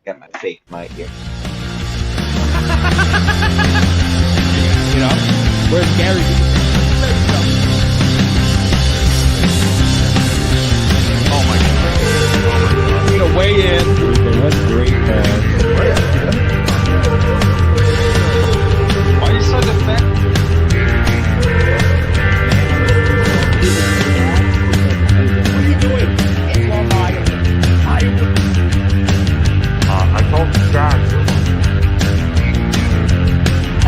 got my fake mic here. You know, where's Gary? Oh my god. I'm gonna weigh in. Okay, that's great. Why are you so defensive? What are you doing? It's all mine. I told you guys.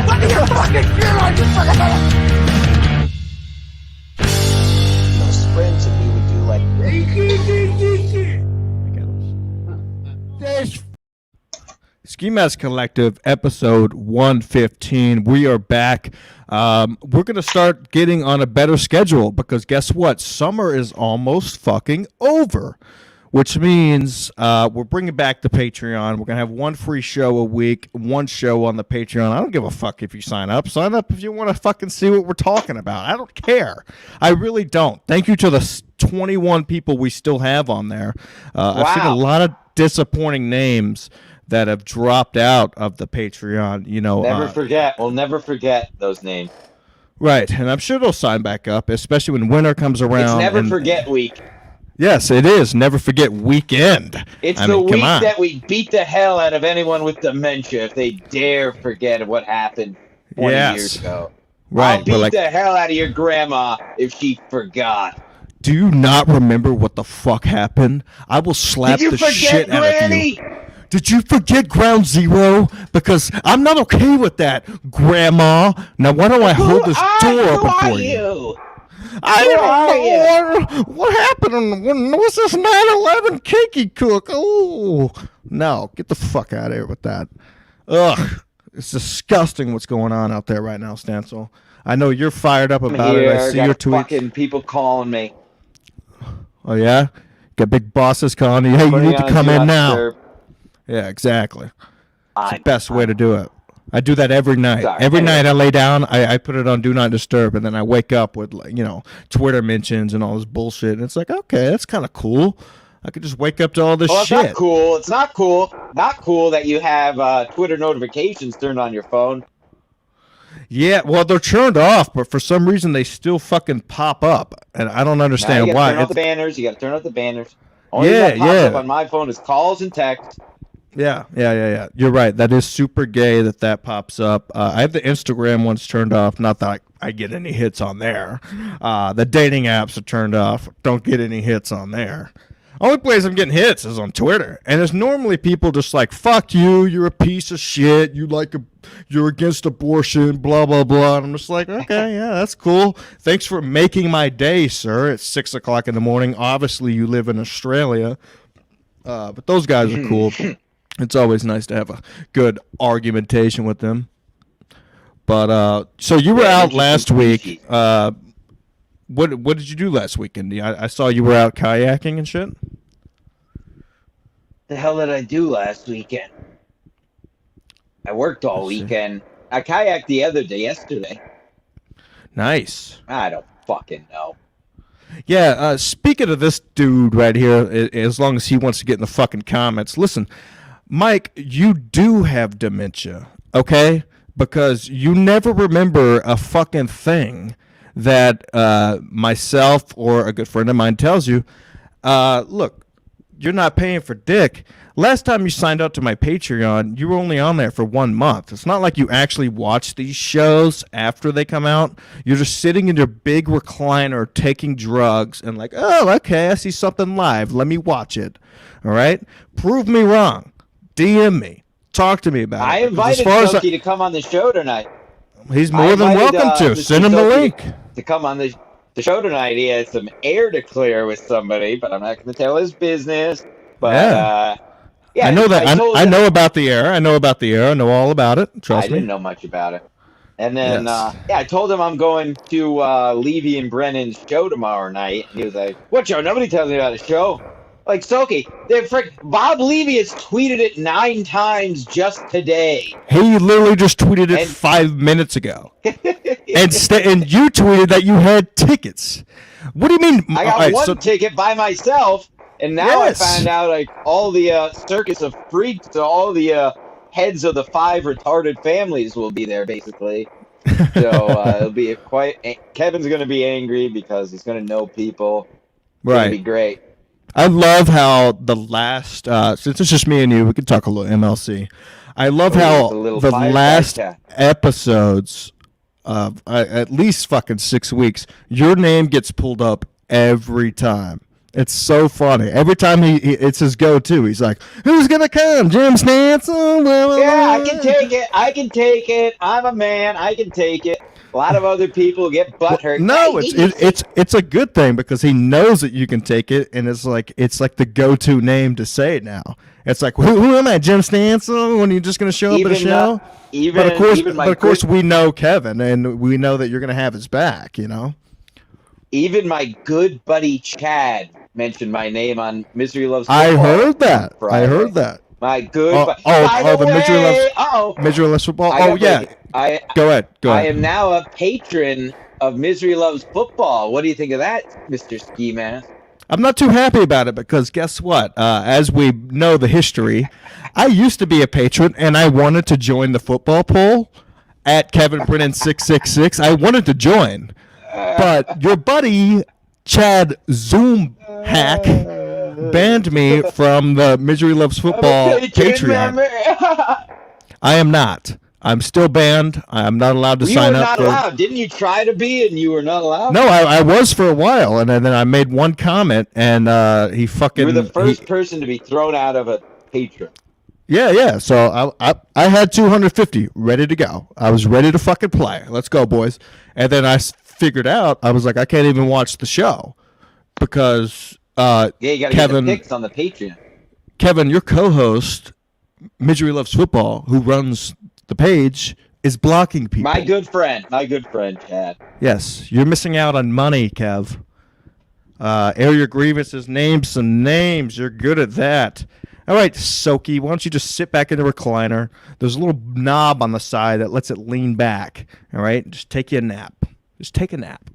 What are you fucking doing? You fucking... Those sprints, and we would do like. Ski Mask Collective, episode 115. We are back. We're going to start getting on a better schedule because guess what? Summer is almost fucking over, which means we're bringing back the Patreon. We're going to have one free show a week, one show on the Patreon. I don't give a fuck if you sign up. Sign up if you want to fucking see what we're talking about. I don't care. I really don't. Thank you to the 21 people we still have on there. I've seen a lot of disappointing names that have dropped out of the Patreon, you know. Never forget. We'll never forget those names. Right, and I'm sure they'll sign back up, especially when winter comes around. It's Never Forget Week. Yes, it is. Never Forget Weekend. It's the week that we beat the hell out of anyone with dementia if they dare forget what happened 20 years ago. Right, I'll beat the hell out of your grandma if she forgot. Do you not remember what the fuck happened? I will slap the shit out of you. Did you forget Ground Zero? Because I'm not okay with that, Grandma. Now, why don't I hold this door open for you? I don't know what happened. When was this 9/11 Kinky Cook? Oh, no. Get the fuck out of here with that. Ugh. It's disgusting what's going on out there right now, Stancil. I know you're fired up about it. I see your tweets. Fucking people calling me. Oh, yeah? Got big bosses calling you. Hey, you need to come in now. Yeah, exactly. It's the best way to do it. I do that every night. Every night I lay down, I put it on Do Not Disturb, and then I wake up with, like, you know, Twitter mentions and all this bullshit. And it's like, okay, that's kind of cool. I could just wake up to all this shit. It's not cool. It's not cool. Not cool that you have Twitter notifications turned on your phone. Yeah, well, they're turned off, but for some reason they still fucking pop up, and I don't understand why. You got to turn off the banners. You got to turn off the banners. Only thing that pops up on my phone is calls and texts. Yeah. You're right. That is super gay that pops up. I have the Instagram ones turned off. Not that I get any hits on there. The dating apps are turned off. Don't get any hits on there. Only place I'm getting hits is on Twitter. And it's normally people just like, fuck you, you're a piece of shit, you're against abortion, blah, blah, blah. And I'm just like, okay, yeah, that's cool. Thanks for making my day, sir. It's 6 o'clock in the morning. Obviously, you live in Australia. But those guys are cool. It's always nice to have a good argumentation with them. But so you were out last week. What did you do last weekend? I saw you were out kayaking and shit. The hell did I do last weekend? I worked all weekend. I kayaked yesterday. Nice. I don't fucking know. Yeah, speaking of this dude right here, as long as he wants to get in the fucking comments, listen, Mike, you do have dementia, okay? Because you never remember a fucking thing that myself or a good friend of mine tells you. Look, you're not paying for dick. Last time you signed up to my Patreon, you were only on there for 1 month. It's not like you actually watch these shows after they come out. You're just sitting in your big recliner taking drugs and like, oh, okay, I see something live. Let me watch it. All right? Prove me wrong. DM me. Talk to me about it. I invited Soki to come on the show tonight. He's more than welcome to. Send him the link. To come on the show tonight. He has some air to clear with somebody, but I'm not going to tell his business. But, yeah, I know that. I know about the air. I know about the air. I know all about it. Trust me. I didn't know much about it. And then, I told him I'm going to Levy and Brennan's show tomorrow night. He was like, what show? Nobody tells me about a show. Like, Soki, Bob Levy has tweeted it 9 times just today. He literally just tweeted it 5 minutes ago. and you tweeted that you had tickets. What do you mean? I got one ticket by myself. And now Yes. I found out like all the circus of freaks, all the heads of the 5 retarded families will be there basically. So it'll be Kevin's going to be angry because he's going to know people. It's going to be great. I love how the last, since it's just me and you, we can talk a little MLC. I love how the last episodes of at least fucking 6 weeks, your name gets pulled up every time. It's so funny. Every time it's his go-to. He's like, "Who's gonna come? Jim Stanson?" Yeah, I can take it. I can take it. I'm a man. I can take it. A lot of other people get butthurt. No, it's a good thing because he knows that you can take it, and it's like the go-to name to say it now. It's like, who am I, Jim Stanson? When you're just gonna show up at a show? But of course, we know Kevin, and we know that you're gonna have his back. You know. Even my good buddy Chad mentioned my name on Misery Loves Football. I heard that. My good the Misery Loves Football. Oh yeah. Go ahead. I am now a patron of Misery Loves Football. What do you think of that, Mr. Ski Mask? I'm not too happy about it because guess what? As we know the history, I used to be a patron and I wanted to join the football poll at Kevin Brennan 666. I wanted to join. But your buddy, Chad Zoom Hack, banned me from the Misery Loves Football Patreon. I am not. I'm still banned. I'm not allowed to sign up. You were not allowed. Didn't you try to be and you were not allowed? No, I was for a while, and then I made one comment, and he fucking... You were the first person to be thrown out of a Patreon. Yeah. So I had 250 ready to go. I was ready to fucking play. Let's go, boys. And then I figured out, I was like, I can't even watch the show because you gotta get the picks on the Patreon. Kevin, your co-host, Misery Loves Football, who runs the page, is blocking people. My good friend, Chad. Yes, you're missing out on money, Kev. Air your grievances, name some names. You're good at that. All right, Soki, why don't you just sit back in the recliner? There's a little knob on the side that lets it lean back. All right, just take you a nap. Just take a nap.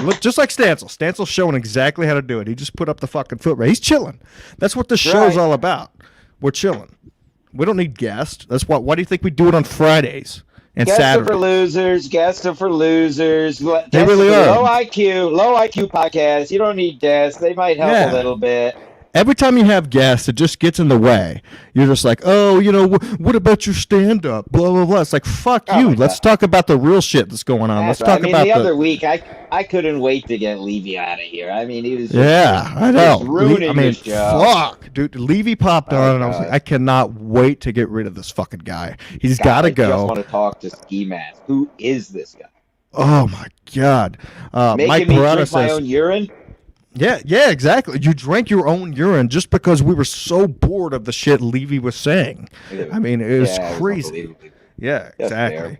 Look, just like Stancil. Stancil's showing exactly how to do it. He just put up the fucking foot rate. He's chilling. That's what this show's all about. We're chilling. We don't need guests. That's why do you think we do it on Fridays and Guests Saturdays? Guests are for losers. They really are. Low IQ podcast. You don't need guests. They might help a little bit. Every time you have guests, it just gets in the way. You're just like, oh, what about your stand-up? Blah, blah, blah. It's like, fuck you. Let's talk about the real shit that's going on. Let's talk about the other week, I couldn't wait to get Levy out of here. I mean, he was I know. Ruining the show. Fuck. Dude, Levy popped on, and I was like, I cannot wait to get rid of this fucking guy. He's got to go. I just want to talk to Ski Mask. Who is this guy? Oh, my God. Making Mike me Parada drink my says, own urine? Yeah, exactly. You drank your own urine just because we were so bored of the shit Levy was saying. I mean, it was crazy. Yeah, exactly.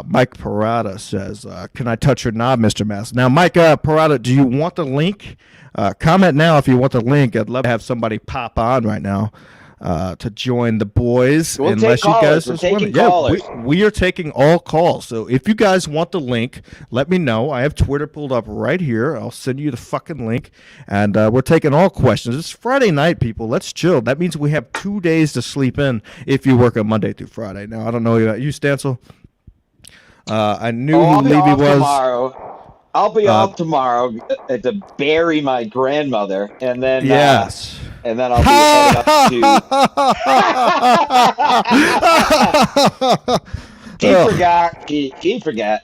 Mike Parada says, can I touch your knob, Mr. Mask? Now, Mike Parada, do you want the link? Comment now if you want the link. I'd love to have somebody pop on right now to join the boys. We'll take callers. We're taking callers. We are taking all calls. So if you guys want the link, let me know. I have Twitter pulled up right here. I'll send you the fucking link. And we're taking all questions. It's Friday night, people. Let's chill. That means we have 2 days to sleep in if you work on Monday through Friday. Now, I don't know about you, Stancil. I knew who Levy was. Tomorrow. I'll be off tomorrow to bury my grandmother, and then and then I'll be heading up to. She forgot. She forgot.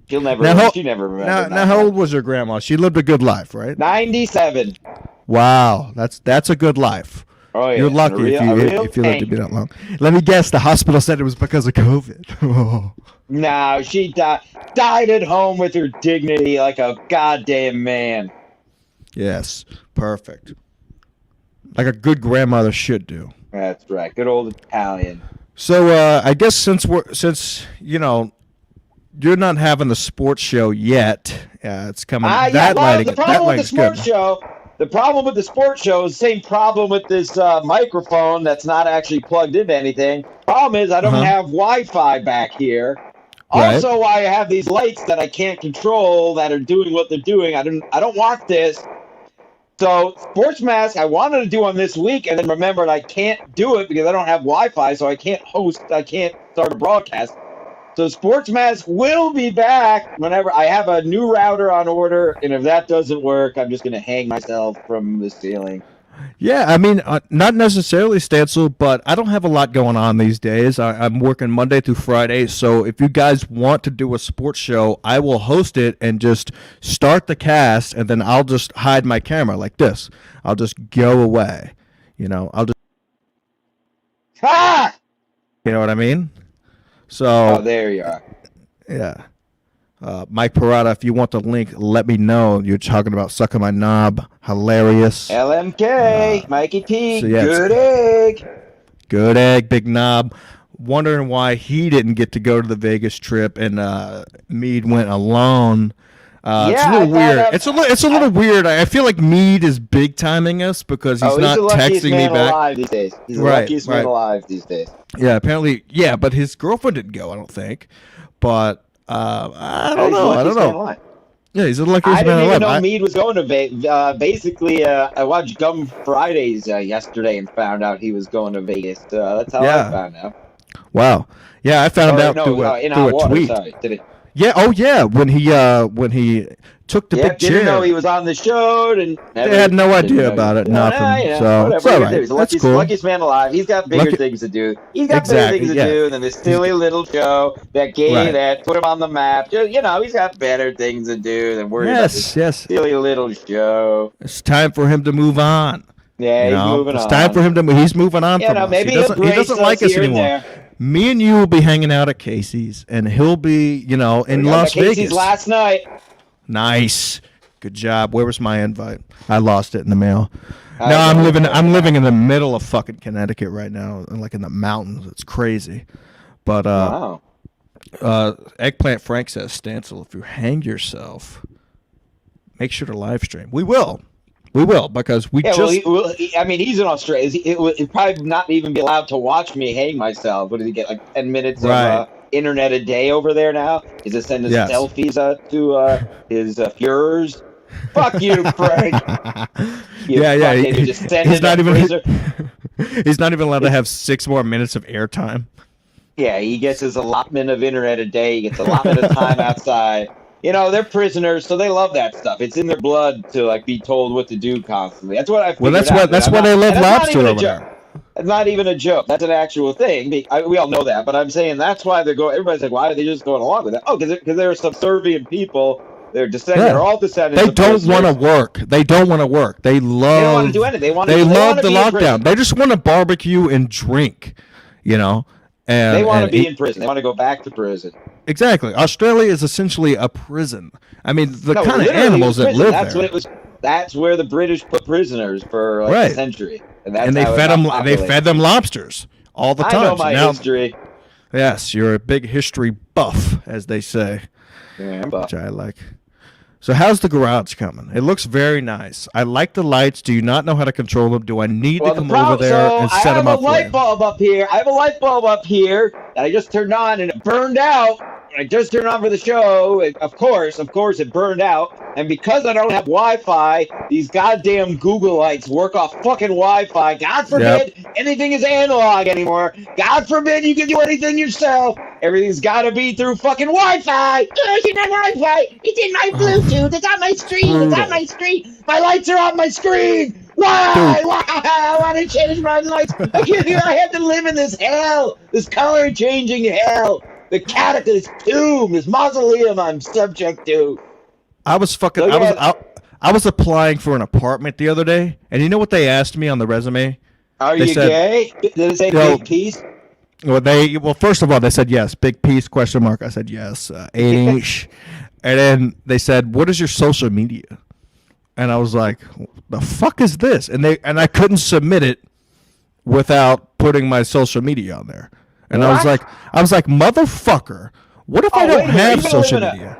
She'll never. She never remembered. Now, how old was your grandma? She lived a good life, right? 97. Wow, that's a good life. Oh, yeah. You're lucky if you lived to be that long. Let me guess. The hospital said it was because of COVID. No, she died at home with her dignity like a goddamn man. Yes, perfect. Like a good grandmother should do. That's right. Good old Italian. So I guess since you're not having the sports show yet, it's coming. The problem with the sports show is the same problem with this microphone that's not actually plugged into anything. Problem is I don't have Wi-Fi back here. Right. Also, I have these lights that I can't control that are doing what they're doing. I don't want this. So Sports Mask, I wanted to do on this week, and then remembered I can't do it because I don't have Wi-Fi, so I can't start a broadcast. So Sports Mask will be back whenever I have a new router on order, and if that doesn't work, I'm just going to hang myself from the ceiling. Yeah, I mean, not necessarily Stancil, but I don't have a lot going on these days. I'm working Monday through Friday, so if you guys want to do a sports show, I will host it and just start the cast, and then I'll just hide my camera like this. I'll just go away. I'll just... Ha! You know what I mean? So... Oh, there you are. Yeah. Mike Parada, if you want the link, let me know. You're talking about Sucking My Knob. Hilarious. LMK, Mikey P, so yeah, good egg. Good egg, big knob. Wondering why he didn't get to go to the Vegas trip and Mead went alone. It's a little weird. It's a little weird. I feel like Mead is big timing us because he's not texting me back. Alive these days. He's the luckiest man alive these days. Yeah, apparently. Yeah, but his girlfriend didn't go, I don't think. But I don't know. Yeah, he's the luckiest man alive. I didn't even know Mead was going to Vegas. Basically, I watched Gum Fridays yesterday and found out he was going to Vegas. That's how I found out. Wow. Yeah, I found out through a tweet. Sorry, did it? Yeah. Oh, yeah. When he took the big chair. Didn't know he was on the show. They had no idea about it. Nothing. So it's all right. He's the luckiest man alive. He's got bigger things to do. He's got better things to do than this silly little show that put him on the map. He's got better things to do than worry about this silly little show. It's time for him to move on. Yeah, he's moving on. It's time for him to move. He's moving on from us. Maybe he doesn't like us anymore. Me and you will be hanging out at Casey's, and he'll be, in Las Vegas. Casey's last night. Nice, good job. Where was my invite? I lost it in the mail. No, I'm living in the middle of fucking Connecticut right now, like in the mountains. It's crazy, but wow. Eggplant Frank says, Stancil, if you hang yourself, make sure to live stream. We will, because we just... he's in Australia. He'd probably not even be allowed to watch me hang myself. What did he get, like 10 minutes of internet a day over there now? Is he sending selfies to his Fuhrers? Fuck you, Frank. He's not even allowed to have 6 more minutes of airtime. Yeah, he gets his allotment of internet a day. He gets allotment of time outside. They're prisoners, so they love that stuff. It's in their blood to be told what to do constantly. That's what I figured out. That's why they love lobster over there. It's not even a joke. That's an actual thing. We all know that, but I'm saying that's why they're going. Everybody's like, why are they just going along with that? Oh, because they're subservient people. They're descendants. They're all descendants. They don't want to work. They don't want to work. They don't want to do anything. They love the lockdown. They just want to barbecue and drink. And they want to be in prison. They want to go back to prison. Exactly. Australia is essentially a prison. I mean, kind of animals that live there. That's where the British put prisoners for a century. And they fed them lobsters all the time. I know my history. Yes, you're a big history buff, as they say. Yeah, I'm buff. Which I like. So how's the garage coming? It looks very nice. I like the lights. Do you not know how to control them? Do I need to come over there and set them up? I have a light bulb up here that I just turned on and it burned out. I just turned on for the show. Of course, it burned out. And because I don't have Wi-Fi, these goddamn Google lights work off fucking Wi-Fi. God forbid anything is analog anymore. God forbid you can do anything yourself. Everything's got to be through fucking Wi-Fi. It's in my Wi-Fi. It's in my Bluetooth. It's on my screen. My lights are on my screen. Why? I want to change my lights. I have to live in this hell. This color-changing hell. The cataclysm, tomb, this mausoleum I'm subject to. I was applying for an apartment the other day, and you know what they asked me on the resume? Are you gay? Did it say big piece? Well, first of all, they said yes, big piece, question mark. I said yes, 8-inch. And then they said, what is your social media? And I was like, the fuck is this? And I couldn't submit it without putting my social media on there. And I was like, motherfucker, what if I don't have social media?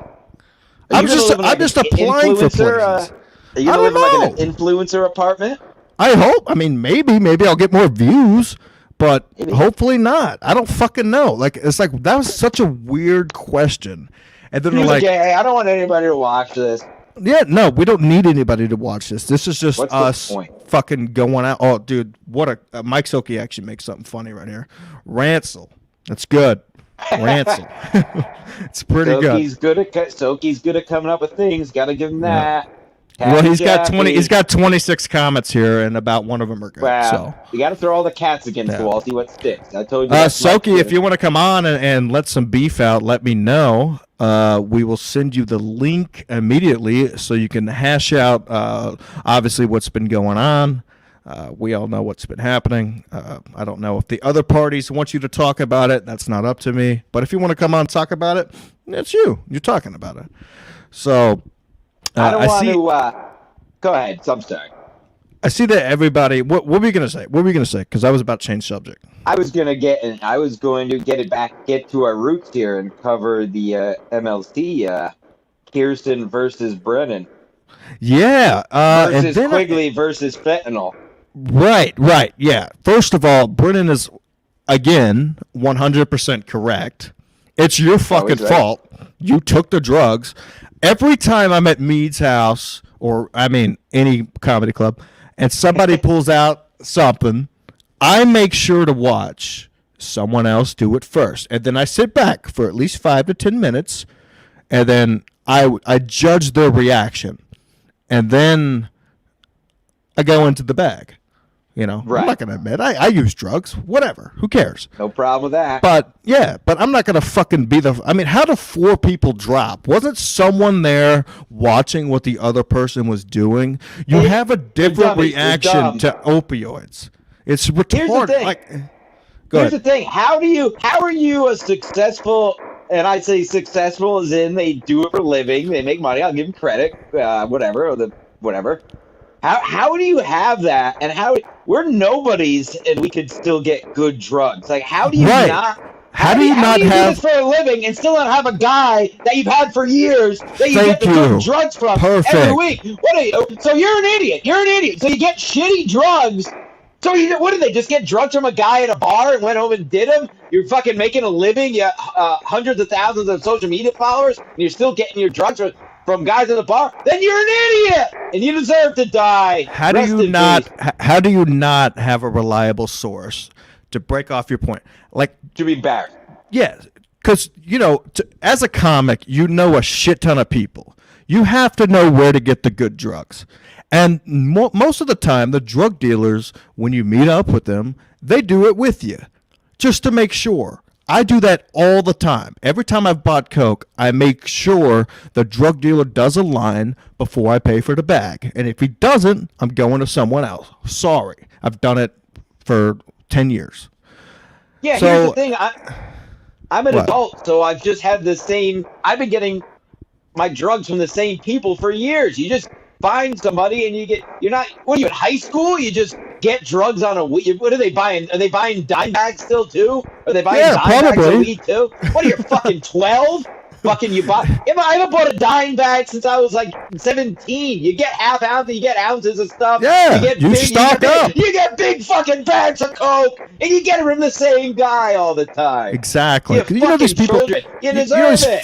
I'm just applying for places. Are you gonna live in like an influencer apartment? I hope. I mean, maybe I'll get more views, but hopefully not. I don't fucking know. It's like that was such a weird question. And then they're like, hey, I don't want anybody to watch this. Yeah, no, we don't need anybody to watch this. This is just What's the us point? fucking going out. Oh, dude, what a Mike Silky actually makes something funny right here. Ransel, that's good. Ransel, it's pretty Soki's good at coming up with things. Got to give him that. Well, he's got Happy 26 comments here, and about one of them are good. Wow. So You got to throw all the cats against Yeah. the wall. See what sticks. I told you. that's Soki, Mike's if you want to come on and let some beef out, let me know. We will send you the link immediately so you can hash out obviously what's been going on. We all know what's been happening. I don't know if the other parties want you to talk about it. That's not up to me. But if you want to come on and talk about it, it's you. You're talking about it. So I don't want see, to. Go ahead. I'm sorry. I see that everybody. What were you gonna say? What were you gonna say? Because I was about to change subject. I was going to get to our roots here and cover the MLC Kirsten versus Brennan Yeah. And versus then Quigley versus Fentanyl. Right. Yeah. First of all, Brennan is again 100% correct. It's your fucking right. fault. You took the drugs. Every time I'm at Mead's house, or I mean any comedy club, and somebody pulls out something, I make sure to watch someone else do it first, and then I sit back for at least 5 to 10 minutes, and then I judge their reaction, and then I go into the bag. You know, Right. I'm not going to admit I use drugs. Whatever. Who cares? No problem with that. But yeah, but I'm not going to fucking be the. I mean, how do 4 people drop? Wasn't someone there watching what the other person was doing? You have a different dummies. You're reaction dumb. to opioids. It's retarded. thing. Go Here's ahead. the thing. How are you a successful, and I say successful as in they do it for a living, they make money, I'll give them credit, whatever. How do you have that, and we're nobodies and we could still get good drugs? Like, how do you Right. not? How do you not do have- this for a living and still not have a guy that you've had for years that you Thank get the you. good drugs from every Perfect. week? What are you? So you're an idiot. You're an idiot. So you get shitty drugs. So what did they just get drugs from a guy at a bar and went home and did them? You're fucking making a living. You have hundreds of thousands of social media followers, and you're still getting your drugs from guys at the bar. Then you're an idiot, and you deserve to die. How do Rest you in not? peace. How do you not have a reliable source to break off your point? Like, To be embarrassed. yeah, because as a comic, you know a shit ton of people. You have to know where to get the good drugs. And most of the time, the drug dealers, when you meet up with them, they do it with you, just to make sure. I do that all the time. Every time I've bought Coke, I make sure the drug dealer does a line before I pay for the bag. And if he doesn't, I'm going to someone else. Sorry. I've done it for 10 years. Yeah, So- here's the thing. I'm an What? adult, so I've just had the same. I've been getting my drugs from the same people for years. You just find somebody and you're not. What are you in high school? You just get drugs on a weed. What are they buying? Are they buying dime bags still too? Are they buying Yeah, dime bags probably. of weed too? What are you fucking 12? Fucking you buy. I haven't bought a dime bag since I was like 17. You get half ounces, you get ounces of stuff. Yeah, you get you stock up. You get big fucking bags of Coke, and you get it from the same guy all the time. Exactly. You You know these fucking people. children. You know deserve these it.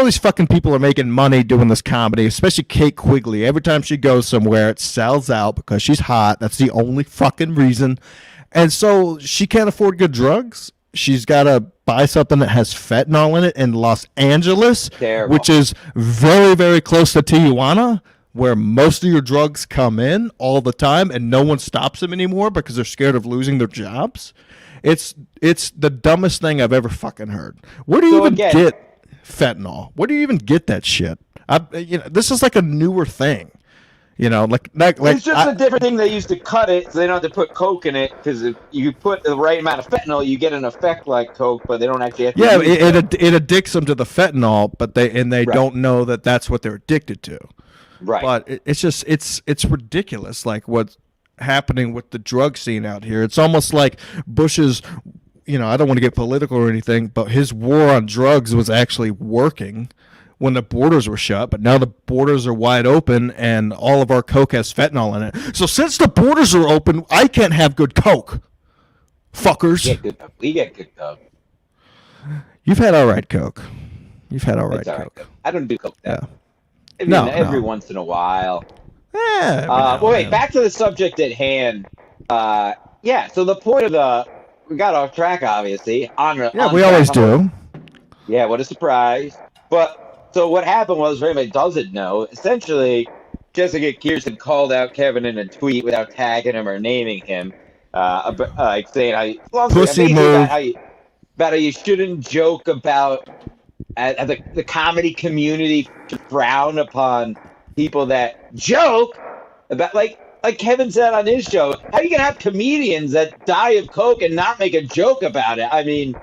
these fucking people are making money doing this comedy, especially Kate Quigley. Every time she goes somewhere, it sells out because she's hot. That's the only fucking reason. And so she can't afford good drugs. She's got to buy something that has fentanyl in it in Los Angeles, Terrible. which is very, very close to Tijuana, where most of your drugs come in all the time, and no one stops them anymore because they're scared of losing their jobs. It's the dumbest thing I've ever fucking heard. Where do you So even again- get fentanyl? Where do you even get that shit? This is like a newer thing. It's just a different thing. They used to cut it, so they don't have to put Coke in it. Because if you put the right amount of fentanyl, you get an effect like Coke, but they don't actually have to. Yeah, use it addicts them to the fentanyl, but they Right. don't know that that's what they're addicted to. Right. But it's ridiculous, like what's happening with the drug scene out here. It's almost like Bush's, I don't want to get political or anything, but his war on drugs was actually working when the borders were shut. But now the borders are wide open, and all of our Coke has fentanyl in it. So since the borders are open, I can't have good Coke, fuckers. We get good Coke. You've had all right Coke. You've had all right It's all right. Coke. I don't do Coke. Yeah. I mean, every once in a while. Wait, back to the subject at hand. Yeah, so the point of we got off track, obviously. We always do. Yeah, what a surprise. But, so what happened was, for anybody doesn't know, essentially, Jessica Kirsten called out Kevin in a tweet without tagging him or naming him, saying Pussy move. About how you shouldn't joke about the comedy community to frown upon people that joke about like Kevin said on his show. How are you gonna have comedians that die of coke and not make a joke about it? I mean,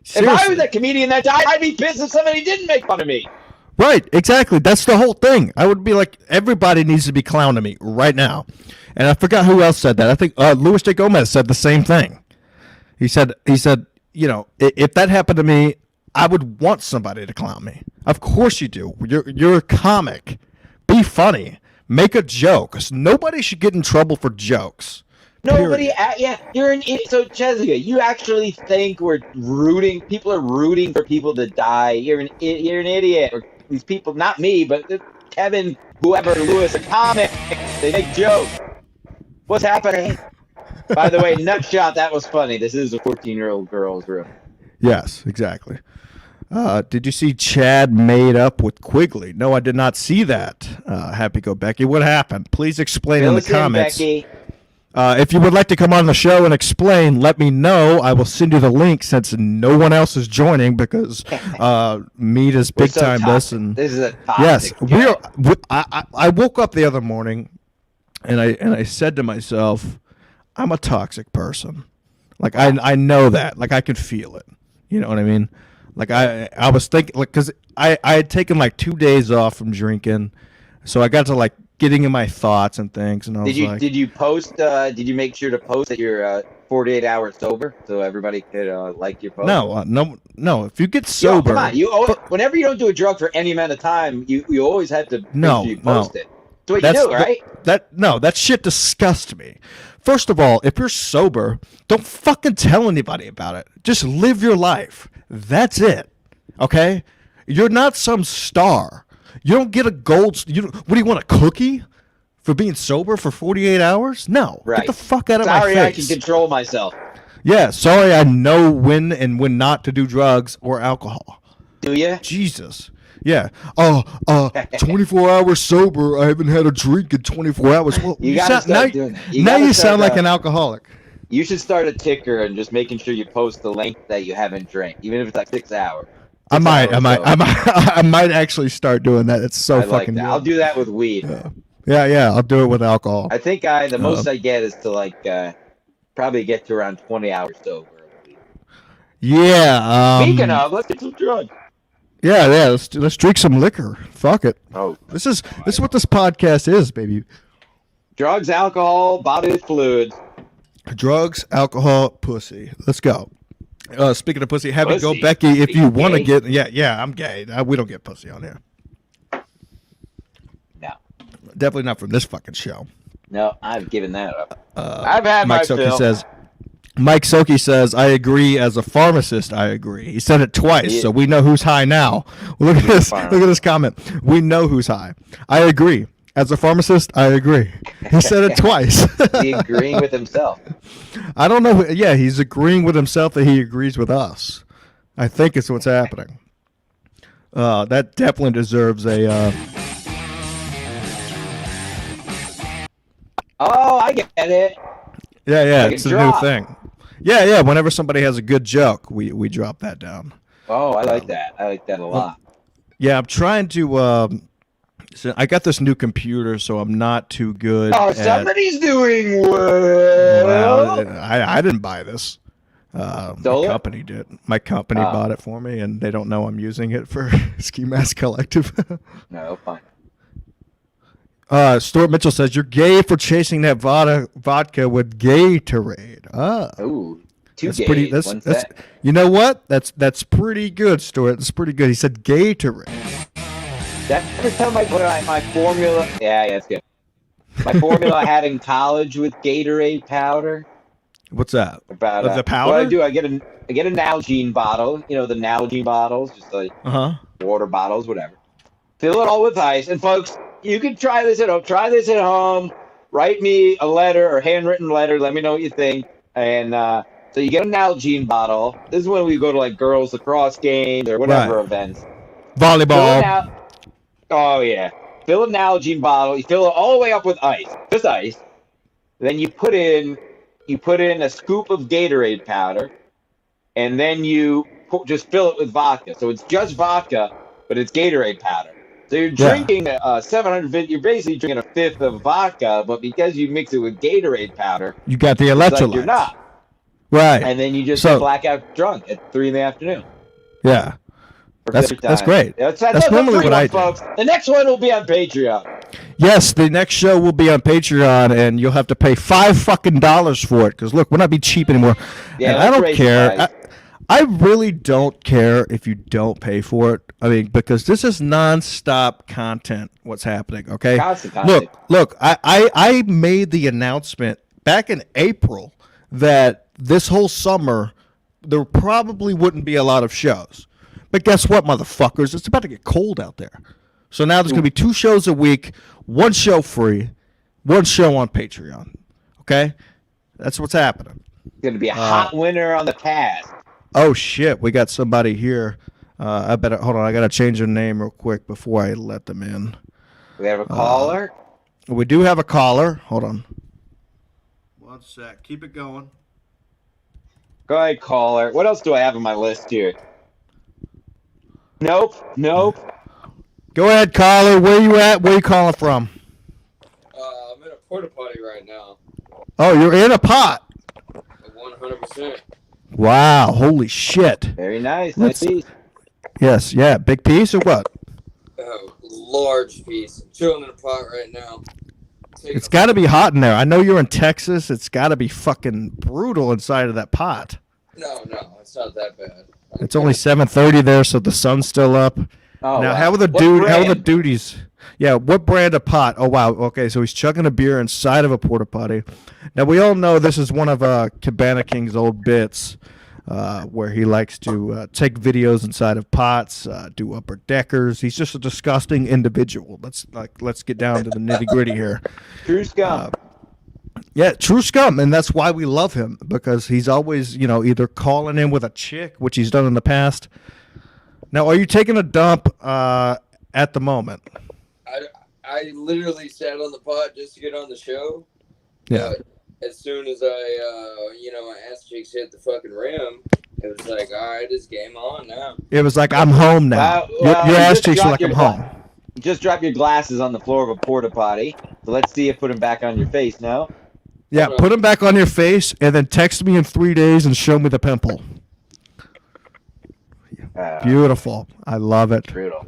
seriously. If I was a comedian that died, I'd be pissed if somebody didn't make fun of me. Right, exactly. That's the whole thing. I would be like, everybody needs to be clowning me right now. And I forgot who else said that. I think Luis J. Gomez said the same thing. He said, you know, if that happened to me, I would want somebody to clown me. Of course you do. You're a comic. Be funny. Make a joke. Nobody should get in trouble for jokes. Nobody, you're an idiot. So, Jessica, you actually think people are rooting for people to die? You're an idiot. Or these people, not me, but Kevin, whoever, Lewis, a comic, they make jokes. What's happening? By the way, nutshot, that was funny. This is a 14-year-old girl's room. Yes, exactly. Did you see Chad made up with Quigley? No, I did not see that. Happy Go Becky. What happened? Please explain in the comments. Becky. If you would like to come on the show and explain, let me know. I will send you the link since no one else is joining because Mead is big time this and this is a toxic I woke up the other morning and I said to myself, I'm a toxic person. Like I know that. Like I could feel it. You know what I mean? Like I was thinking, like, because I had taken like 2 days off from drinking, so I got to like getting in my thoughts and things, and did you post? Did you make sure to post that you're 48 hours sober so everybody could like your post? No. If you get sober, come on. Whenever you don't do a drug for any amount of time, you always have to post it. That's what you do, right? That shit disgusts me. First of all, if you're sober, don't fucking tell anybody about it. Just live your life. That's it. Okay? You're not some star. You don't get a gold. What do you want, a cookie for being sober for 48 hours? No. Right. Get the fuck out of my face. Sorry, I can control myself. Yeah, sorry I know when and when not to do drugs or alcohol. Do you? Jesus. Yeah. 24 hours sober. I haven't had a drink in 24 hours. Well, you gotta start doing that. Now you sound like an alcoholic. You should start a ticker and just making sure you post the length that you haven't drank, even if it's like 6 hours. I might actually start doing that. It's so fucking good. I'll do that with weed. Yeah. I'll do it with alcohol. I think the most I get is to like probably get to around 20 hours sober. Yeah. Speaking of, let's get some drugs. Yeah. Let's drink some liquor. Fuck it. Oh, this is what this podcast is, baby. Drugs, alcohol, bodily fluids. Drugs, alcohol, pussy. Let's go. Speaking of pussy, have it go, Becky. If you want to get, yeah, I'm gay. We don't get pussy on here. No, definitely not from this fucking show. No, I've given that up. I've had Mike my Soki fill. Mike Soki says, I agree. As a pharmacist, I agree. He said it twice, so we know who's high now. Look at this. Look at this comment. We know who's high. I agree. As a pharmacist, I agree. He said it twice. He's agreeing with himself. I don't know. Yeah, he's agreeing with himself that he agrees with us. I think it's what's happening. That definitely deserves a... Oh, I get it. Yeah, it's a new thing. Yeah, whenever somebody has a good joke, we drop that down. Oh, I like that. I like that a lot. Yeah, I'm trying to... So I got this new computer, so I'm not too good. Oh, somebody's doing well. I didn't buy this. My company did. My company bought it for me, and they don't know I'm using it for Ski Mask Collective. No, fine. Stuart Mitchell says, you're gay for chasing that vodka with Gatorade. Ooh, two that's gays. Pretty, that's you know what? That's pretty good, Stuart. That's pretty good. He said Gatorade. That ever tell my formula? Yeah, that's good. My formula I had in college with Gatorade powder. What's that? About the powder? What I do, I get a Nalgene bottle. You know the Nalgene bottles, just like water bottles, whatever. fill it all with ice. And folks, you can try this at home. Try this at home. Write me a letter or handwritten letter. Let me know what you think. And so you get an Nalgene bottle. This is when we go to like girls lacrosse games or whatever Right. events. Volleyball. Oh yeah. Fill an Nalgene bottle. You fill it all the way up with ice, just ice. Then you put in a scoop of Gatorade powder, and then you just fill it with vodka. So it's just vodka, but it's Gatorade powder. So you're drinking 750. You're basically drinking a fifth of vodka, but because you mix it with Gatorade powder, You got the it's electrolytes. like you're not. Right. And then you just So- get blackout drunk at 3 in the afternoon. Yeah. That's Perfect great. That's normally the what I one, do. folks. The next one will be on Patreon. Yes, the next show will be on Patreon, and you'll have to pay $5 for it. Because look, we're not be cheap anymore. Yeah, and I let's don't raise the care. price. I really don't care if you don't pay for it. I mean, because this is nonstop content. What's happening? Okay. Constant content. Look. I made the announcement back in April that this whole summer there probably wouldn't be a lot of shows. But guess what, motherfuckers? It's about to get cold out there. So now there's going to be 2 shows a week, 1 show free, 1 show on Patreon. Okay? That's what's happening. It's going to be a hot winter on the cast. Oh, shit. We got somebody here. I better hold on. I got to change their name real quick before I let them in. We have a caller. We do have a caller. Hold on. 1 sec. Keep it going. Go ahead, caller. What else do I have on my list here? Nope. Go ahead, caller. Where you at? Where you calling from? I'm in a porta potty right now. Oh, you're in a pot. 100%. Wow. Holy shit. Very nice. Let's- Nice piece. Yes. Yeah. Big piece or what? Large piece. I'm chilling in a pot right now. It's got to be hot in there. I know you're in Texas. It's got to be fucking brutal inside of that pot. No, it's not that bad. It's only 7:30 there, so the sun's still up. Oh, Now, wow. how are the What How are the brand? duties? Yeah, what brand of pot? Oh wow. Okay, so he's chugging a beer inside of a porta potty. Now we all know this is one of Cabana King's old bits, where he likes to take videos inside of pots, do upper deckers. He's just a disgusting individual. Let's get down to the nitty gritty here. True scum. Yeah, true scum, and that's why we love him, because he's always, either calling in with a chick, which he's done in the past. Now, are you taking a dump at the moment? I literally sat on the pot just to get on the show. Yeah. But as soon as my ass cheeks hit the fucking rim, it was like, all right, it's game on now. It was like, I'm home now. Well, your you ass just cheeks are dropped like, I'm your home. You just drop your glasses on the floor of a porta potty. So let's see you put them back on your face now. Yeah, put them back on your face, and then text me in 3 days and show me the pimple. Beautiful. I love it. Brutal.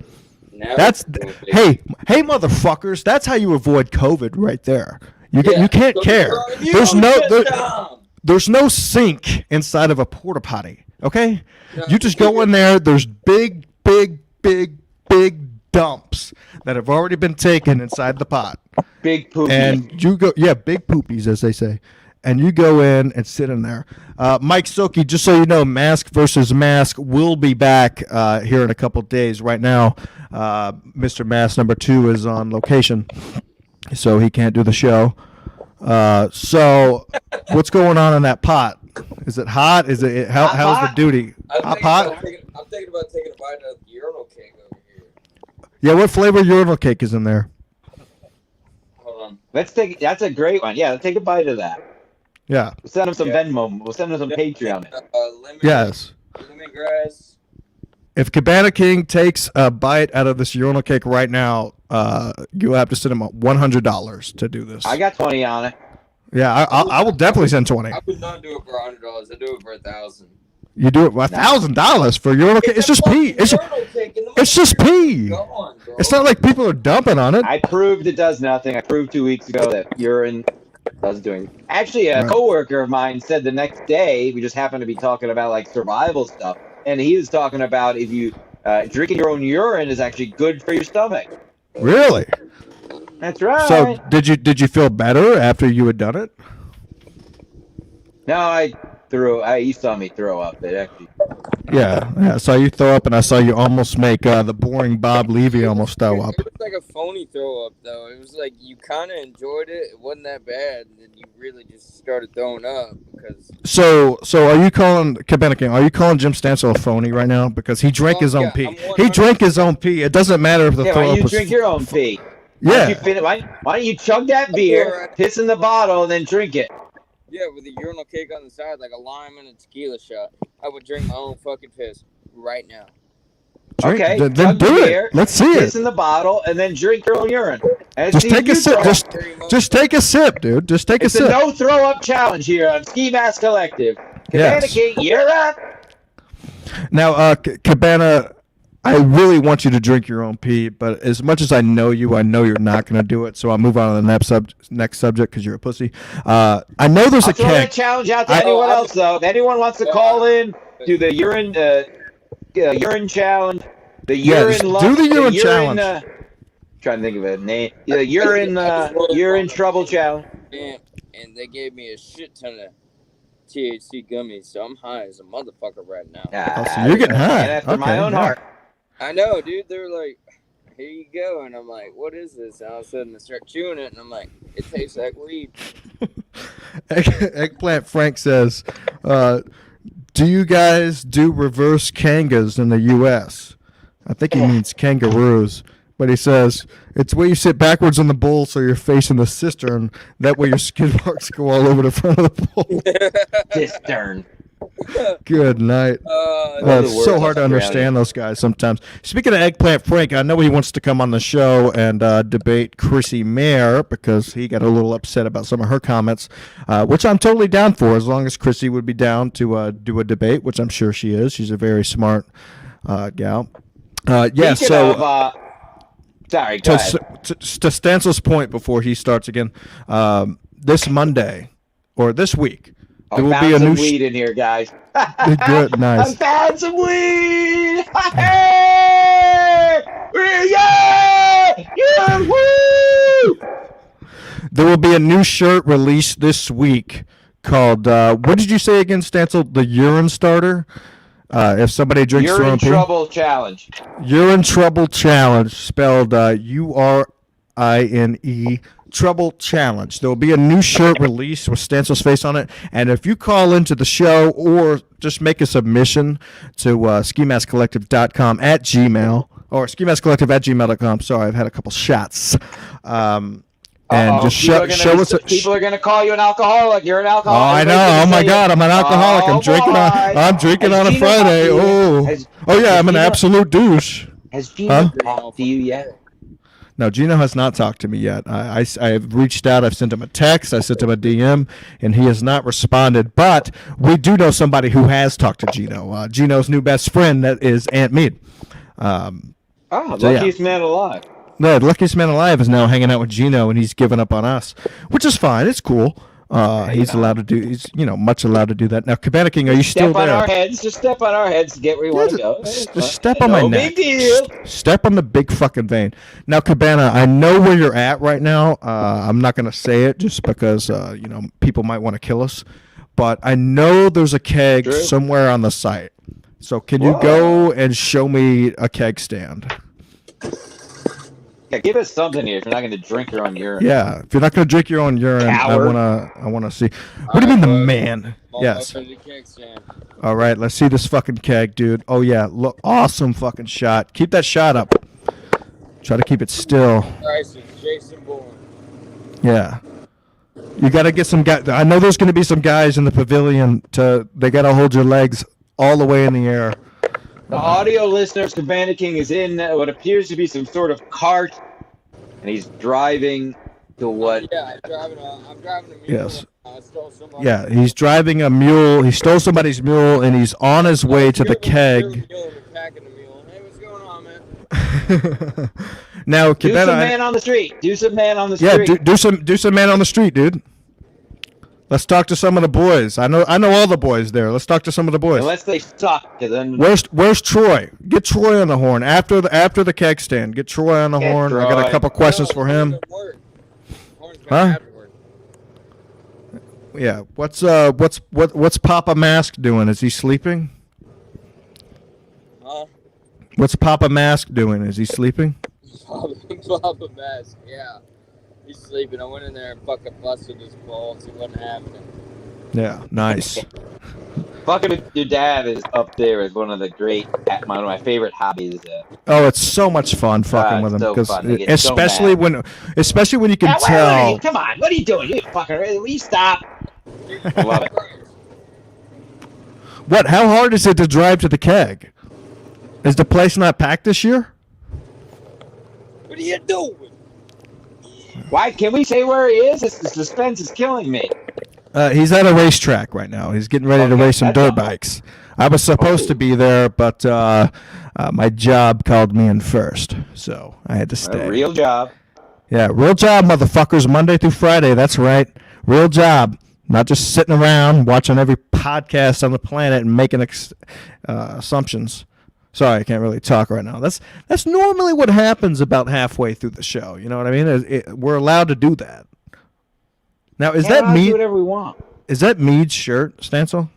Now That's it's- hey motherfuckers. That's how you avoid COVID right there. You can't So care. you There's don't no sit down. there's no sink inside of a porta potty. Okay, No, you just go in there. There's big dumps that have already been taken inside the pot, Big poopy. and you go big poopies as they say, and you go in and sit in there. Mike Soki, just so you know, Mask versus Mask will be back here in a couple days. Right now, Mr. Mask number 2 is on location, so he can't do the show. So what's going on in that pot? Is it hot? Is it how's the pot? duty? Hot pot? I'm thinking about taking a bite of the urinal cake over here. Yeah, what flavor urinal cake is in there? Hold on. That's a great one. Yeah, let's take a bite of that. Yeah. We'll send him some Yeah. Venmo. We'll send him some Patreon. Yes. Lemongrass. If Cabana King takes a bite out of this urinal cake right now, you'll have to send him $100 to do this. I got 20 on it. Yeah, I will definitely send 20. I would not do it for $100. I'd do it for $1,000. You do it for $1,000 for urinal cake? It's just pee. It's just pee. Go on, bro. It's not like people are dumping on it. I proved it does nothing. I proved 2 weeks ago that urine does doing. Actually, a Right. coworker of mine said the next day, we just happened to be talking about like survival stuff, and he was talking about if you drinking your own urine is actually good for your stomach. Really? That's right. So did you feel better after you had done it? No, you saw me throw up. It actually Yeah, I saw you throw up, and I saw you almost make the boring Bob Levy almost throw up. It was like a phony throw up, though. It was like you kind of enjoyed it. It wasn't that bad, and then you really just started throwing up because. So are you calling Cabana King? Are you calling Jim Stansel a phony right now because he drank his own pee? He drank his own pee. It doesn't matter if the Yeah, throw why up don't you was. drink your own pee? Yeah. Why don't you chug that beer, piss in the bottle, and then drink it? Yeah, with a urinal cake on the side, like a lime and a tequila shot. I would drink my own fucking piss right now. Drink, Okay, then chug do the it. beer, Let's see piss it. in the bottle, and then drink your own urine. And Just see take if a you sip. throw up. Just take a sip, dude. Just take It's a a sip. no throw up challenge here on Ski Mask Collective. Cabana Yes. King, you're up. Now, Cabana, I really want you to drink your own pee, but as much as I know you, I know you're not going to do it. So I'll move on to the next subject because you're a pussy. I know there's I'll a throw that keg. challenge out to anyone else, though. If anyone wants to call in, do the urine challenge. The urine just lust, do the urine challenge. Trying to think of a name. The urine trouble challenge. And they gave me a shit ton of THC gummies, so I'm high as a motherfucker right now. So you're getting high. And after my Okay, own yeah. heart. I know, dude. They're like, here you go. And I'm like, what is this? And all of a sudden I start chewing it, and I'm like, it tastes like weed. Eggplant Frank says, do you guys do reverse kangas in the U.S.? I think he means kangaroos. But he says, it's where you sit backwards on the bowl so you're facing the cistern. That way your skid marks go all over the front of the bowl. Cistern. Good night. It's the so word hard to Australian. understand those guys sometimes. Speaking of Eggplant Frank, I know he wants to come on the show and debate Chrissy Mayer because he got a little upset about some of her comments, which I'm totally down for as long as Chrissy would be down to do a debate, which I'm sure she is. She's a very smart gal. Yeah, Speaking so of, sorry, go ahead. to Stansel's point before he starts again, this Monday or this week, there will be a new weed in here, guys. Good, nice. I found some weed. Hey! Yeah! Yeah! Woo! There will be a new shirt released this week called, what did you say again, Stancil? The Urine Starter? If somebody drinks their Urine own pee. trouble challenge. Urine Trouble Challenge, spelled U-R-I-N-E, Trouble Challenge. There will be a new shirt released with Stancel's face on it. And if you call into the show or just make a submission to skimaskcollective.com at Gmail, or skimaskcollective@gmail.com. Sorry, I've had a couple shots. And just show us. People are gonna call you an alcoholic. You're an Oh, alcoholic. I know. Oh my God, I'm an alcoholic. I'm drinking on a Gino Friday. talked to you? Oh yeah, I'm an Gino- absolute douche. Has Gino Huh? talked to you yet? No, Gino has not talked to me yet. I have reached out. I've sent him a text. I sent him a DM, and he has not responded. But we do know somebody who has talked to Gino. Gino's new best friend, that is Aunt Mead. So, Luckiest man alive. No, the luckiest man alive is now hanging out with Gino, and he's given up on us, which is fine. It's cool. He's allowed to do. He's much allowed to do that. Now, Cabana King, are you still Step on there? our heads. Just step on our heads to get where you want to go. Just step on my No neck. big deal. Step on the big fucking vein. Now, Cabana, I know where you're at right now. I'm not gonna say it just because people might want to kill us, but I know there's a keg True. somewhere on the site. So can you Whoa. go and show me a keg stand? Yeah, give us something here if you're not going to drink your own urine. Yeah, if you're not gonna drink your own urine, Coward. I wanna see. What do you mean the man? Yes. All right, let's see this fucking keg, dude. Oh yeah, look, awesome fucking shot. Keep that shot up. Try to keep it still. Jason Bourne. Yeah. You gotta get some guys. I know there's gonna be some guys in the pavilion. They gotta hold your legs all the way in the air. The audio listeners, Cabana King is in what appears to be some sort of cart, and he's driving to what? Yeah, I'm driving a mule. Yes. I stole somebody. Yeah, he's driving a mule. He stole somebody's mule, and he's on his way to the keg. Packing the mule. Hey, what's going on, man? Now, Do Cabana, some man on the street. Do some man on the yeah, street. do some man on the street, dude. Let's talk to some of the boys. I know all the boys there. Let's talk to some of the boys. Unless they suck, because then Where's Troy? Get Troy on the horn after the keg stand. Get Troy on the Get horn. I got a Troy. couple questions for him. Huh? Yeah. What's Papa Mask doing? Is he sleeping? What's Papa Mask doing? Is he sleeping? Papa Mask, yeah. He's sleeping. I went in there and fucking busted his balls. He wasn't having it. Yeah, nice. Fucking with your dad is up there as one of my favorite hobbies. Oh, it's so much fun fucking with him, so because fun. They get so especially mad. when you can Yeah, tell. come on, what are you doing? You fucking, will you stop? I love it. What? How hard is it to drive to the keg? Is the place not packed this year? What are you doing? Why can't we say where he is? The suspense is killing me. He's at a racetrack right now. He's getting ready to Okay, race some that's dirt all. bikes. I was supposed to be there, but my job called me in first, so I had to A stay. real job. Yeah, real job, motherfuckers. Monday through Friday. That's right. Real job. Not just sitting around watching every podcast on the planet and making assumptions. Sorry, I can't really talk right now. That's normally what happens about halfway through the show. You know what I mean? We're allowed to do that. Now, is Yeah, that let's do Mead? whatever we want. Is that Mead's shirt, Stancil?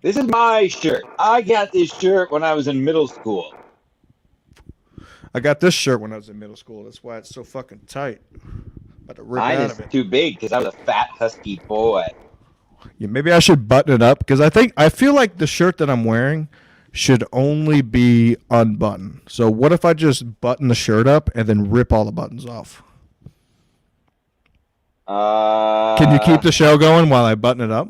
This is my shirt. I got this shirt when I was in middle school. I got this shirt when I was in middle school. That's why it's so fucking tight. About to rip Mine out is of it. too big because I was a fat, husky boy. Yeah, maybe I should button it up, because I feel like the shirt that I'm wearing should only be unbuttoned. So what if I just button the shirt up and then rip all the buttons off? Can you keep the show going while I button it up?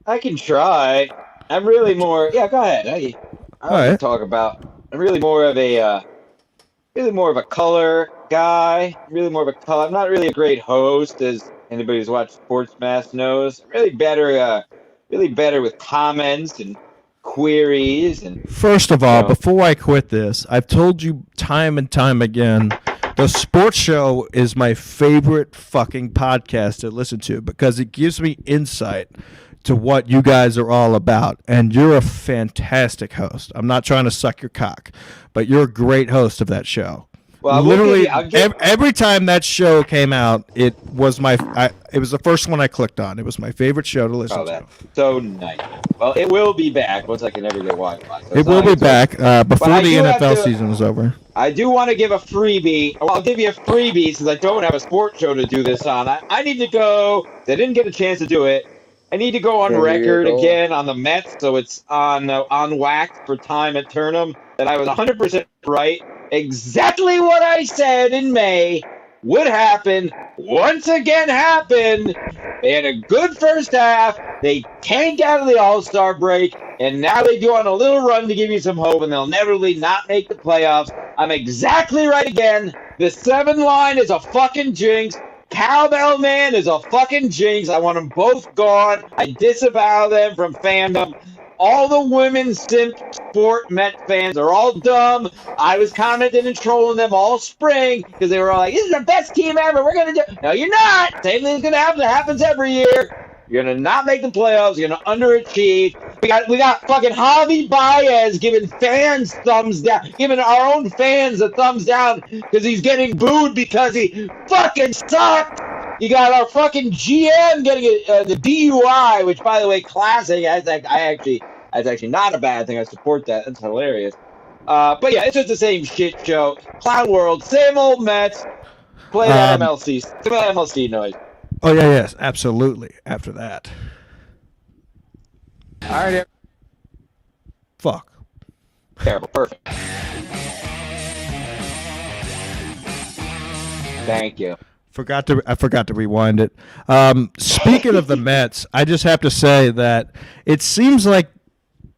I can try. I'm really more. Yeah, go ahead. I All want to right. talk about. I'm really more of a color guy. Really more of a color. I'm not really a great host, as anybody who's watched Sports Mass knows. Really better with comments and queries and. First of all, No. before I quit this, I've told you time and time again, the sports show is my favorite fucking podcast to listen to, because it gives me insight to what you guys are all about. And you're a fantastic host. I'm not trying to suck your cock, but you're a great host of that show. Well, Literally, I'll give- every time that show came out, it was it was the first one I clicked on. It was my favorite show to listen Oh, to. that's so nice. Well, it will be back once I can ever get Wi-Fi. So It will be back before I the do have NFL to- season is over. I do want to give a freebie. Well, I'll give you a freebie since I don't have a sports show to do this on. I need to go. I didn't get a chance to do it. I need to go on There you record go. again on the Mets, so it's on wax for time at Turnham that I was 100% right. Exactly what I said in May would happen. Once again happened. They had a good first half. They tanked out of the All-Star break, and now they go on a little run to give you some hope, and they'll never really not make the playoffs. I'm exactly right again. The 7 line is a fucking jinx. Cowbell Man is a fucking jinx. I want them both gone. I disavow them from fandom. All the women simp sport Met fans are all dumb. I was commenting and trolling them all spring because they were all like, "This is the best team ever. We're gonna do." No, you're not. Same thing's gonna happen. It happens every year. You're gonna not make the playoffs. You're gonna underachieve. We got fucking Javi Baez giving fans thumbs down, giving our own fans a thumbs down because he's getting booed because he fucking sucked. You got our fucking GM getting the DUI, which, by the way, classic. That's actually not a bad thing. I support that. That's hilarious. But yeah, it's just the same shit show. Clown World, same old Mets. Play that MLC. Some of that MLC noise. Oh yeah, yes, absolutely. After that, All right. fuck. Terrible. Perfect. Thank you. I forgot to rewind it. Speaking of the Mets, I just have to say that it seems like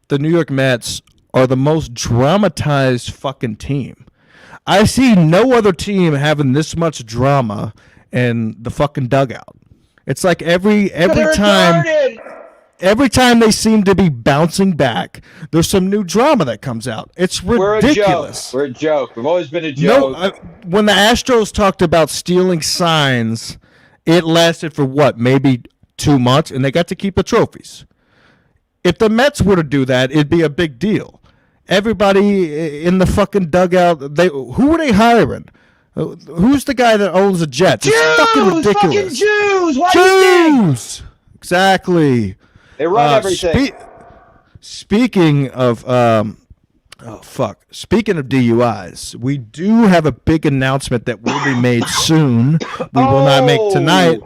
the New York Mets are the most dramatized fucking team. I see no other team having this much drama in the fucking dugout. It's like every They're time. retarded. Every time they seem to be bouncing back, there's some new drama that comes out. It's We're ridiculous. a joke. We've always been a No, joke. when the Astros talked about stealing signs, it lasted for what, maybe 2 months, and they got to keep the trophies. If the Mets were to do that, it'd be a big deal. Everybody in the fucking dugout, who are they hiring? Who's the guy that owns the Jets? It's fucking ridiculous. Fucking Jews! Why do you think? Jews! Exactly. They run everything. Speaking of Oh, fuck. Speaking of DUIs, we do have a big announcement that will be made soon. We will not make tonight.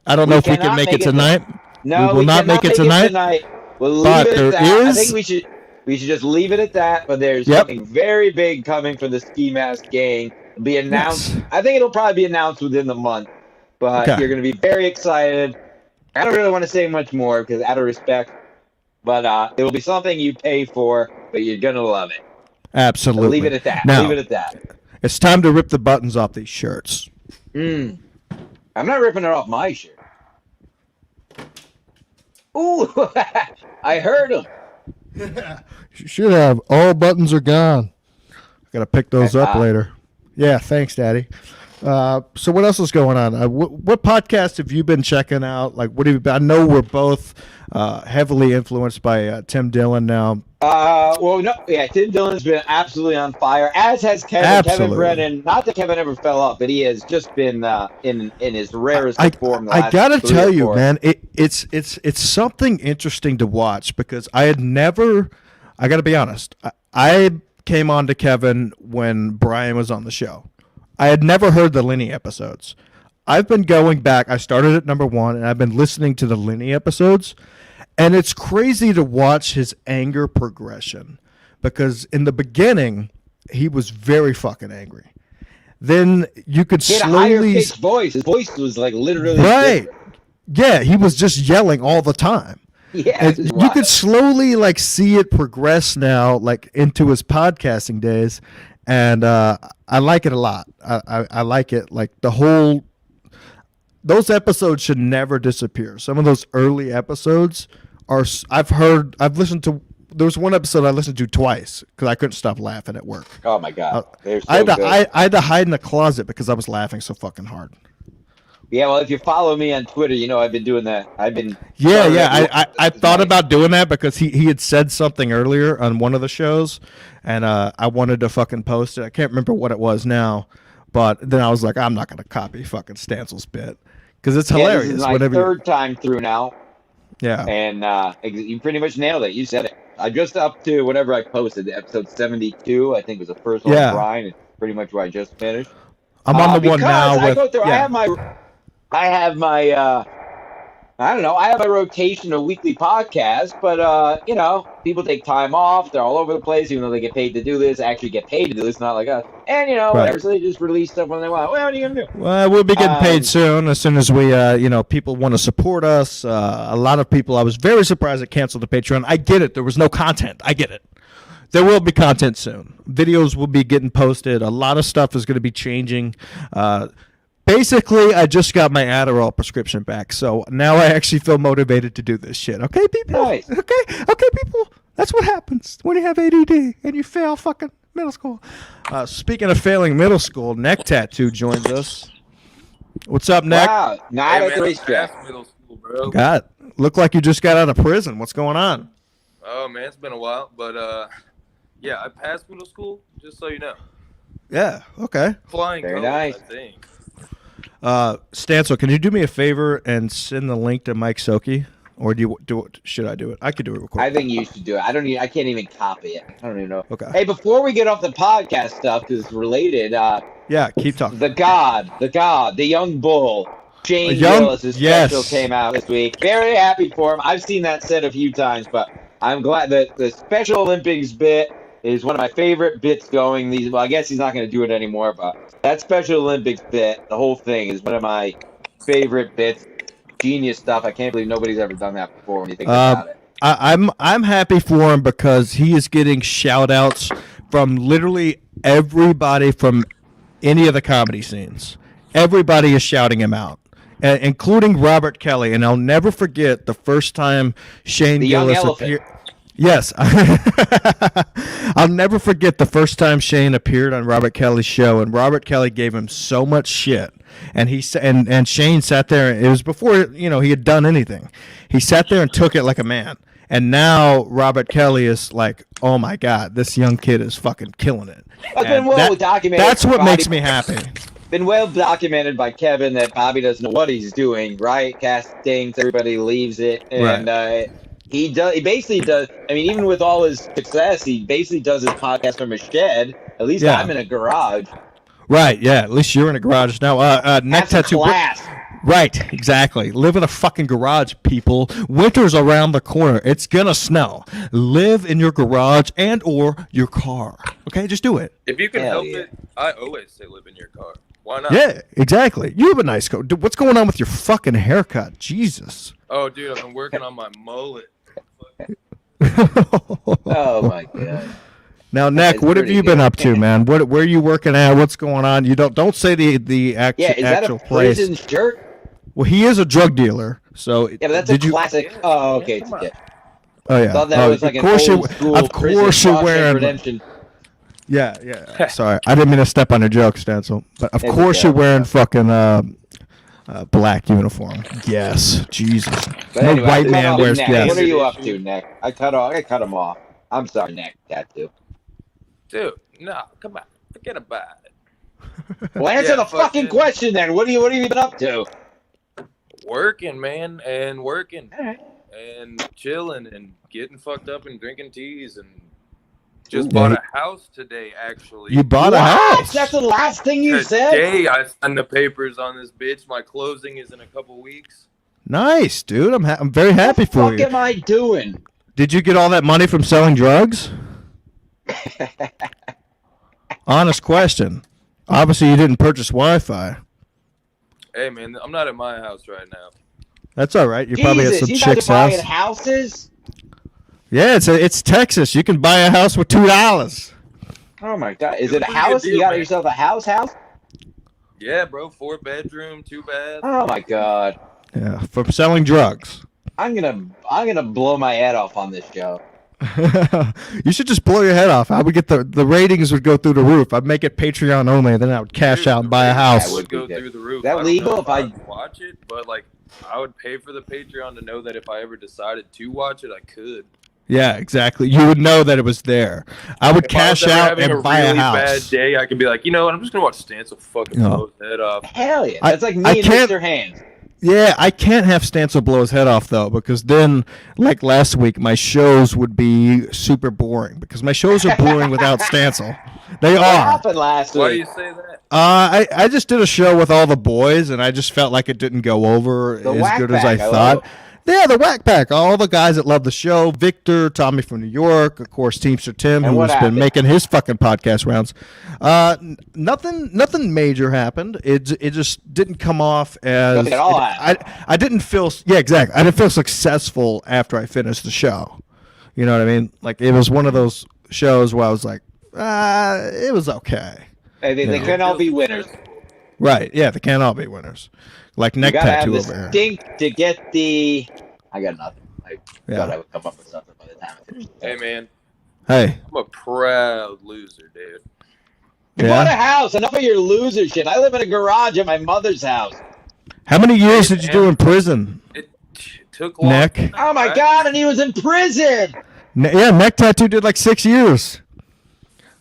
I don't know if we can make it tonight. No, we will not make it tonight. We'll leave But it there at that. I is- think we should just leave it at that. But there's Yep. something very big coming for the Ski Mask gang. It'll be announced. Yes. I think it'll probably be announced within the month. But Okay. you're going to be very excited. I don't really want to say much more because out of respect. But it will be something you pay for, but you're going to love it. Absolutely. So leave it at that. Now, Leave it at that. it's time to rip the buttons off these shirts. I'm not ripping it off my shirt. Ooh, I heard him. You should have. All buttons are gone. Got to pick those up later. Yeah, thanks, Daddy. So what else is going on? What podcast have you been checking out? Like, what have you been? I know we're both heavily influenced by Tim Dillon now. Tim Dillon's been absolutely on fire, as has Kevin. Absolutely. Kevin Brennan. Not that Kevin ever fell off, but he has just been in his rarest form. The I last gotta 3 tell or you, 4. man, it's something interesting to watch because I had never. I gotta be honest. I came on to Kevin when Brian was on the show. I had never heard the Lenny episodes. I've been going back. I started at number 1, and I've been listening to the Lenny episodes, and it's crazy to watch his anger progression because in the beginning he was very fucking angry. Then you could He had a higher slowly pitched voice. His voice was like literally right. different. Yeah, he was just yelling all the time. Yeah, And it was you wild. could slowly like see it progress now, like into his podcasting days, and I like it a lot. I like it. Like those episodes should never disappear. Some of those early episodes are. I've listened to. There was one episode I listened to twice because I couldn't stop laughing at work. Oh my god, they're so I good. had to hide in the closet because I was laughing so fucking hard. Yeah, well, if you follow me on Twitter, you know I've been doing that. I've been. I thought about doing that because he had said something earlier on one of the shows, and I wanted to fucking post it. I can't remember what it was now, but then I was like, I'm not gonna copy fucking Stansel's bit because it's hilarious. This is my whenever third time through now, yeah, and you pretty much nailed it. You said it. I just up to whatever I posted, episode 72. I think was the first one. Yeah. With Brian. It's pretty much where I just finished. I'm on the one Because now I with go through. yeah. I have my I don't know. I have my rotation of weekly podcasts, but people take time off. They're all over the place, even though they get paid to do this. Actually, get paid to do this, not like us. And whatever. So they just release stuff when they want. Well, what are you gonna do? Well, we'll be getting paid soon. As soon as we, people want to support us. A lot of people. I was very surprised it canceled the Patreon. I get it. There was no content. I get it. There will be content soon. Videos will be getting posted. A lot of stuff is going to be changing. Basically, I just got my Adderall prescription back, so now I actually feel motivated to do this shit. Okay, people? Nice. Okay, people? That's what happens when you have ADD and you fail fucking middle school. Speaking of failing middle school, Neck Tattoo joins us. What's up, Neck? Wow, not at the I racetrack. passed middle school, bro. God, look like you just got out of prison. What's going on? Oh man, it's been a while, but yeah, I passed middle school. Just so you know, Yeah, okay. flying Very colors, nice. I think. Stancil, can you do me a favor and send the link to Mike Soki? Or do you do it? Should I do it? I could do it real quick. I think you should do it. I can't even copy it. I don't even know. Okay. Hey, before we get off the podcast stuff, because it's related, Yeah, keep talking. the young bull, Shane Young- Gillis' yes. special came out this week. Very happy for him. I've seen that said a few times, but I'm glad that the Special Olympics bit is one of my favorite bits going. Well, I guess he's not going to do it anymore, but that Special Olympics bit, the whole thing, is one of my favorite bits. Genius stuff. I can't believe nobody's ever done that before when you think about it. I'm happy for him because he is getting shout outs from literally everybody from any of the comedy scenes. Everybody is shouting him out, including Robert Kelly. And I'll never forget the first time Shane The young Gillis elephant. appeared. Yes. I'll never forget the first time Shane appeared on Robert Kelly's show, and Robert Kelly gave him so much shit. And and Shane sat there. It was before he had done anything. He sat there and took it like a man. And now Robert Kelly is like, oh my God, this young kid is fucking killing it. It's been And well documented. that's what Bobby- makes me happy. Been well documented by Kevin that Bobby doesn't know what he's doing, right? Cast stinks, everybody leaves it, and He does. He basically does. I mean, even with all his success, he basically does his podcast from a shed. At least Yeah. I'm in a garage. Right, yeah. At least you're in a garage now. Neck Have some tattoo. class. Right, exactly. Live in a fucking garage, people. Winter's around the corner. It's gonna snow. Live in your garage and or your car. Okay, just do it. If you can Hell help yeah. it, I always say live in your car. Why not? Yeah, exactly. You have a nice coat. What's going on with your fucking haircut? Jesus. Oh, dude, I've been working on my mullet. Oh my god. Now, Nick, That's what have pretty you been good. up to, man? Where are you working at? What's going on? You don't say the actual Yeah, is that a place. prison shirt? Well, he is a drug dealer, so Yeah, but that's did a you? classic. Oh, okay. Come on. Yeah. Oh yeah. Thought that was like of an course old school Of prison course you're Shawshank wearing. Redemption. Yeah. Sorry, I didn't mean to step on your joke, Stancil. But of It's course okay. you're wearing fucking black uniform. Yes, Jesus. But No anyway, white cut man off wears Nick. yes. What are you up to, Nick? I cut him off. I'm sorry, Nick. Tattoo. Dude, no, come on. Forget about it. Well, answer Yeah, the fucking question then. What have you been up to? Working, man, and working. Alright. And chilling and getting fucked up and drinking teas and just Ooh. bought a house today, actually. You bought a What? house. That's the last thing you said? Today I signed the papers on this bitch. My closing is in a couple weeks. Nice, dude. I'm very happy for What the you. fuck am I doing? Did you get all that money from selling drugs? Honest question. Obviously, you didn't purchase Wi-Fi. Hey, man, I'm not at my house right now. That's all right. You probably at Jesus, some you guys chick's are buying house. houses? Yeah, it's Texas. You can buy a house with $2. Oh my god. Is It's it a a pretty good house? You deal, got man. yourself a house? Yeah, bro, 4-bedroom, 2-bath. Oh my god. Yeah, from selling drugs. I'm gonna blow my head off on this show. You should just blow your head off. I would get the ratings would go through the roof. I'd make it Patreon only, and then I would cash Dude, out and buy a the house. ratings Would be go good. through the roof. Is that I don't legal know if I- I'd watch it, but like I would pay for the Patreon to know that if I ever decided to watch it, I could. Yeah, exactly. You would know that it was there. I would If I was cash ever out having and buy a really house. bad day, I could be like, you know what? I'm just gonna watch Stancil fucking No. blow his head off. Hell yeah. I- That's like I me and can't- Mr. Hands. Yeah, I can't have Stancil blow his head off though, because then, like last week, my shows would be super boring. Because my shows are boring without Stancil. They What are. happened last Why do week? you say that? I just did a show with all the boys, and I just felt like it didn't go over The as Whack good as I Pack, I thought. love it. Yeah, the Whack Pack, all the guys that love the show. Victor, Tommy from New York, of course, Teamster Tim, And who's what been happened? making his fucking podcast rounds. Nothing major happened. It just didn't come off as. Nothing at all happened. I didn't feel. Yeah, exactly. I didn't feel successful after I finished the show. You know what I mean? Like it was one of those shows where I was like, it was okay. They Yeah. can all be winners. Right? Yeah, they can't all be winners. Like You neck gotta have tattoo the over here. stink to get the. I got nothing. I Yeah. thought I would come up with something by the time I finished. Hey, man, Hey, I'm a proud loser, dude. You bought a yeah. house. Enough of your loser shit. I live in a garage at my mother's house. How many years did you do in prison? It took long. Nick? Oh my god, and he was in prison. Yeah, neck tattoo did like 6 years.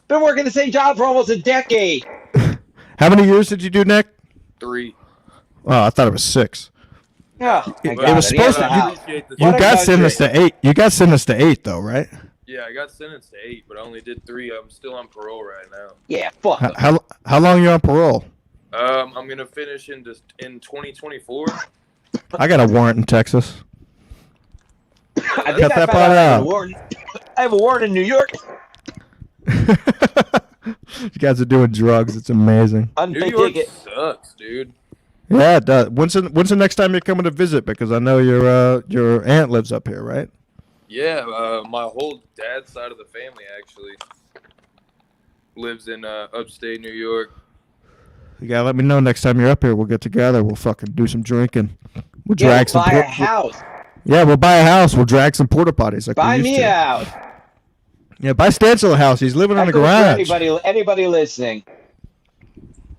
Been working the same job for almost a decade. How many years did you do, Nick? 3. Oh, I thought it was 6. Oh, my It God, was and he has supposed a to- house. Appreciate the You What a got country. sentenced to 8. You got sentenced to 8, though, right? Yeah, I got sentenced to 8, but I only did 3. I'm still on parole right now. Yeah, fuck him. How long you on parole? I'm gonna finish in 2024. I got a warrant in Texas. I Cut think I that found part out I have out. a warrant. I have a warrant in New York. You guys are doing drugs. It's amazing. New Unpaid York ticket. sucks, dude. Yeah, it does. When's the next time you're coming to visit? Because I know your aunt lives up here, right? Yeah, my whole dad's side of the family actually lives in upstate New York. You gotta let me know next time you're up here. We'll get together. We'll fucking do some drinking. We'll Yeah, drag some. buy a house. Yeah, we'll buy a house. We'll drag some porta potties like Buy we used me to. a house. Yeah, buy Stancil a house. He's living in a That goes for garage. anybody listening.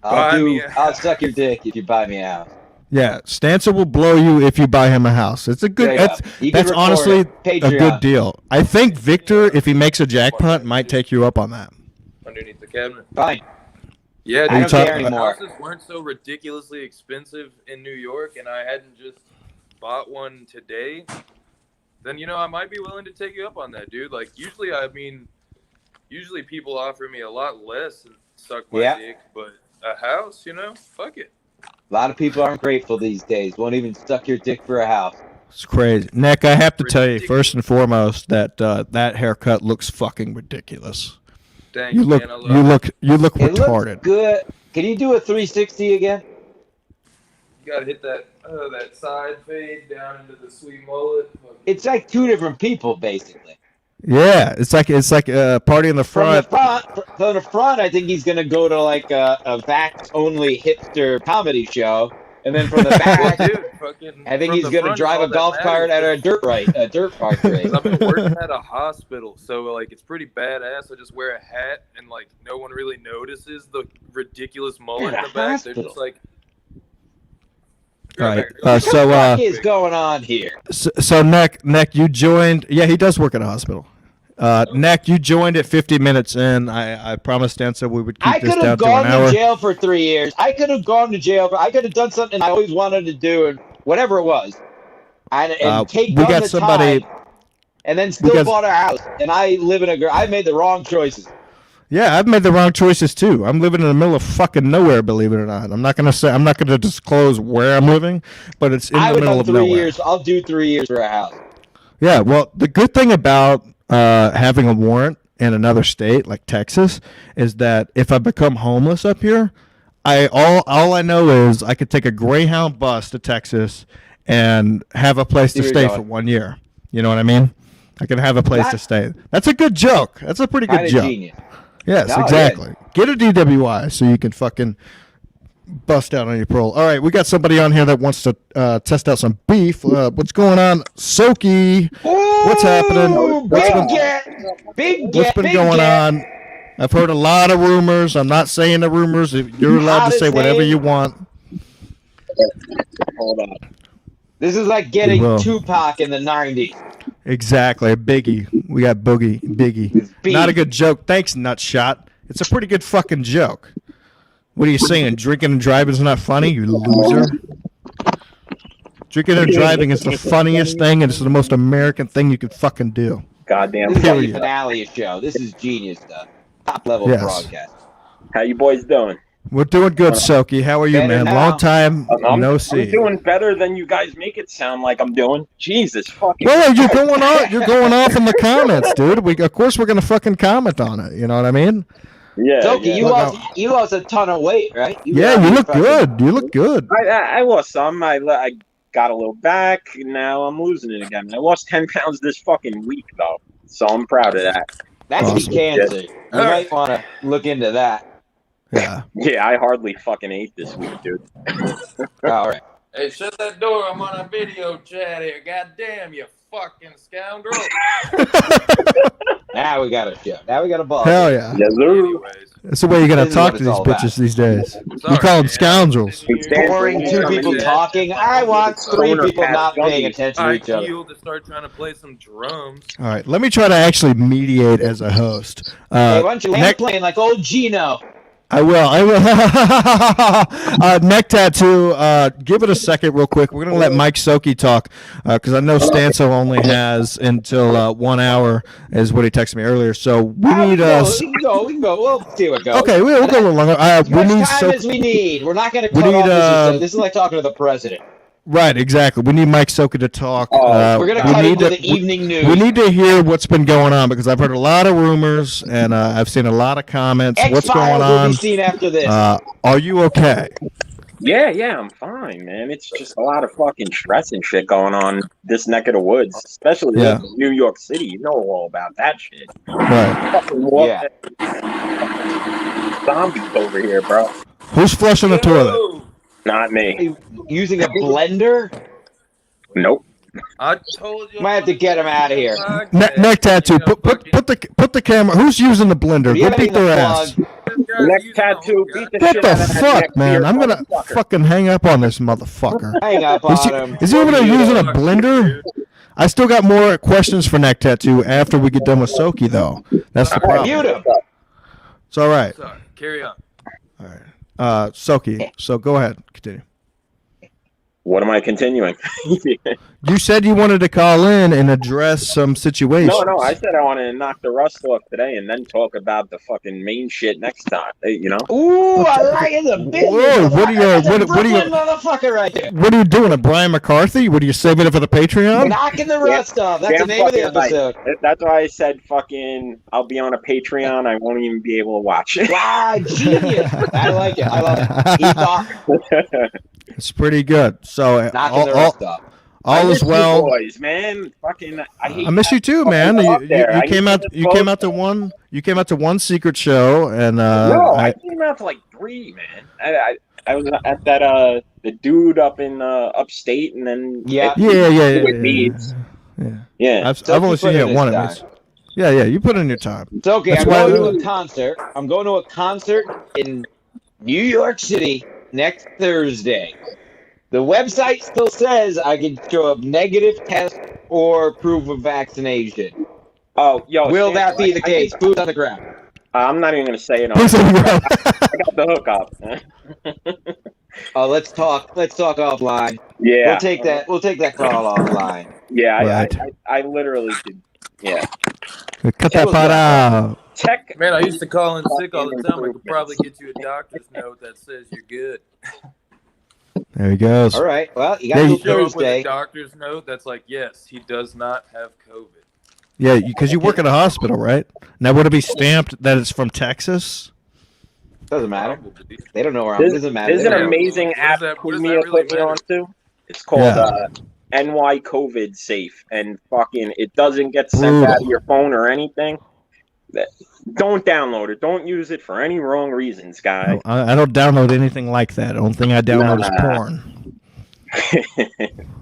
Buy me a I'll suck your dick if you buy me a house. Yeah, Stancil will blow you if you buy him a house. It's a good. There you That's go. You can that's record honestly it. a Patreon. good deal. I think Victor, if he makes a jackpot, might take you up on that. Underneath the cabinet. Fine. Yeah, I dude, don't care the anymore. houses weren't so ridiculously expensive in New York, and I hadn't just bought one today. then I might be willing to take you up on that, dude. Like usually people offer me a lot less and suck my dick, but a house, fuck it. A lot of people aren't grateful these days. Won't even suck your dick for a house. It's crazy. Nick, I have to tell you, first and foremost, that that haircut looks fucking ridiculous. Thanks, You look, man. you look It retarded. looks good. Can you do a 360 again? You gotta hit that side fade down into the sweet mullet. It's like two different people, basically. Yeah, it's like a party in the front. From the front, I think he's gonna go to like a Vax only hipster comedy show, and then from the back, I think he's gonna drive a golf cart at a dirt park race. I've been working at a hospital, so like it's pretty badass. I just wear a hat, and like no one really notices the ridiculous mullet in the back. They're just like. All right. What the fuck is going on here? So Nick, you joined. Yeah, he does work at a hospital. Nick, you joined at 50 minutes in. I promised Danza we would keep this down to an hour. I could have gone to jail for 3 years. I could have gone to jail. I could have done something I always wanted to do, and whatever it was, and take we on got the somebody, time, and then still bought a house. And I live in I made the wrong choices. Yeah, I've made the wrong choices too. I'm living in the middle of fucking nowhere, believe it or not. I'm not gonna disclose where I'm living, but it's in the middle of nowhere. 3 years. I'll do 3 years for a house. Yeah, well, the good thing about having a warrant in another state like Texas is that if I become homeless up here, all I know is I could take a Greyhound bus to Texas and have a place to stay for 1 year. You know what I mean? I can have a place to stay. That's a good joke. That's a pretty good joke. Genius. Yes, exactly. Get a DWI so you can fucking bust out on your parole. All right, we got somebody on here that wants to test out some beef. What's going on, Soki? What's happening? What's been going on? I've heard a lot of rumors. I'm not saying the rumors. You're allowed to say whatever you want. Hold on. This is like getting Tupac in the 90s. Exactly, Biggie. We got Biggie. Not a good joke. Thanks, Nutshot. It's a pretty good fucking joke. What are you saying? Drinking and driving is not funny, you loser? Drinking and driving is the funniest thing, and it's the most American thing you could fucking do. Goddamn. This is like a finale show. This is genius stuff. Top level broadcast. How you boys doing? We're doing good, Soki. How are you, man? Long time no see. I'm doing better than you guys make it sound like I'm doing. Jesus fucking. Well, you're going off. You're going off in the comments, dude. Of course, we're gonna fucking comment on it. You know what I mean? Yeah. Soki, you lost a ton of weight, right? You look good. You look good. I lost some. I got a little back. Now I'm losing it again. I lost 10 pounds this fucking week though, so I'm proud of that. That's awesome. Cancer. You might want to look into that. Yeah. Yeah, I hardly fucking ate this week, dude. All right. Hey, shut that door. I'm on a video chat here. God damn, you fucking scoundrel. Now we got a show. Now we got a ball. Hell yeah. Yes, sir. Anyways, That's the way you gotta talk to these bitches these days. You call them scoundrels. Boring two people talking. I want three people not paying attention to I each other. healed to start trying to play some drums. All right, let me try to actually mediate as a host. Hey, why don't you land playing like old Gino? I will. Neck tattoo. Give it a second, real quick. We're gonna let Mike Soki talk because I know Stanso only has until 1 hour, is what he texted me earlier. So we need We can go. We'll see what goes. Okay, we'll go a little longer. As We much need time as we need. We're not going to cut need, off this is like talking to the president. Right, exactly. We need Mike Soki to talk. We're going to cut into the evening news. We need to hear what's been going on because I've heard a lot of rumors and I've seen a lot of comments. What's going X-Files will on? be seen after this. Are you okay? Yeah, I'm fine, man. It's just a lot of fucking stress and shit going on this neck of the woods, especially in New York City. You know all about that shit. Right. Yeah. Zombies over here, bro. Who's flushing the toilet? Not me. Using a blender? Nope. I told you. Might have to get him out of here. Neck tattoo. Put the camera. Who's using the blender? Go beat their ass. Neck tattoo. Beat the What shit the out of that fuck, neck man? beard, I'm gonna motherfucker. fucking hang up on this motherfucker. Hang up on him. Is he over there using a blender? I still got more questions for Neck Tattoo after we get done with Soki, though. That's the problem. Mute him. It's all right. Sorry, carry on. All right. Soki, so go ahead. Continue. What am I continuing? You said you wanted to call in and address some situations. No, I said I wanted to knock the rust off today and then talk about the fucking main shit next time. You know? Ooh, I like it. The business. Whoa, what are you- That's a what are you- Brooklyn motherfucker right there. What are you doing, a Brian McCarthy? What are you saving it for the Patreon? Knocking the rust off. That's the Damn name of the fucking right. episode. That's why I said fucking I'll be on a Patreon. I won't even be able to watch it. Wow, genius. I like it. I love it. He thought It's pretty good. So knocking the rust off. I all miss is you well. boys, man. Fucking, I hate I miss that. you too, Fucking man. go You, up there. I came used out. to You vote. came out to one. You came out to one secret show, and No, I came out to like 3, man. I was at that the dude up in upstate, and then Yeah. with Beats. Yeah. I've only seen you at one of time. these. Yeah. You put in your time. It's okay. That's I'm why- going to a concert. I'm going to a concert in New York City next Thursday. The website still says I can show up negative test or proof of vaccination. Oh, yo. Will Stan, that be the I case? think- Boots on the ground. I'm not even gonna say it. Please don't go. I got the hookup. Let's talk. Let's talk offline. Yeah. We'll take that. We'll take that call offline. Yeah. Right. I literally did. Yeah. Cut that part out. Tech. Man, I used to call in sick all the time. I could probably get you a doctor's note that says you're good. There he goes. All right. Well, you Yeah, got you- till Show up with Thursday. a doctor's note that's like, yes, he does not have COVID. Yeah, because you work at a hospital, right? Now, would it be stamped that it's from Texas? Doesn't matter. Probably. They don't know where I'm. There's, Doesn't matter. there's They an don't know. amazing What app does that Pumia really put me matter? on to. It's called Yeah. NY COVID Safe, and fucking it doesn't get sent Brutal. out of your phone or anything. Don't download it. Don't use it for any wrong reasons, guy. I don't download anything like that. The only thing I download is Nah. porn.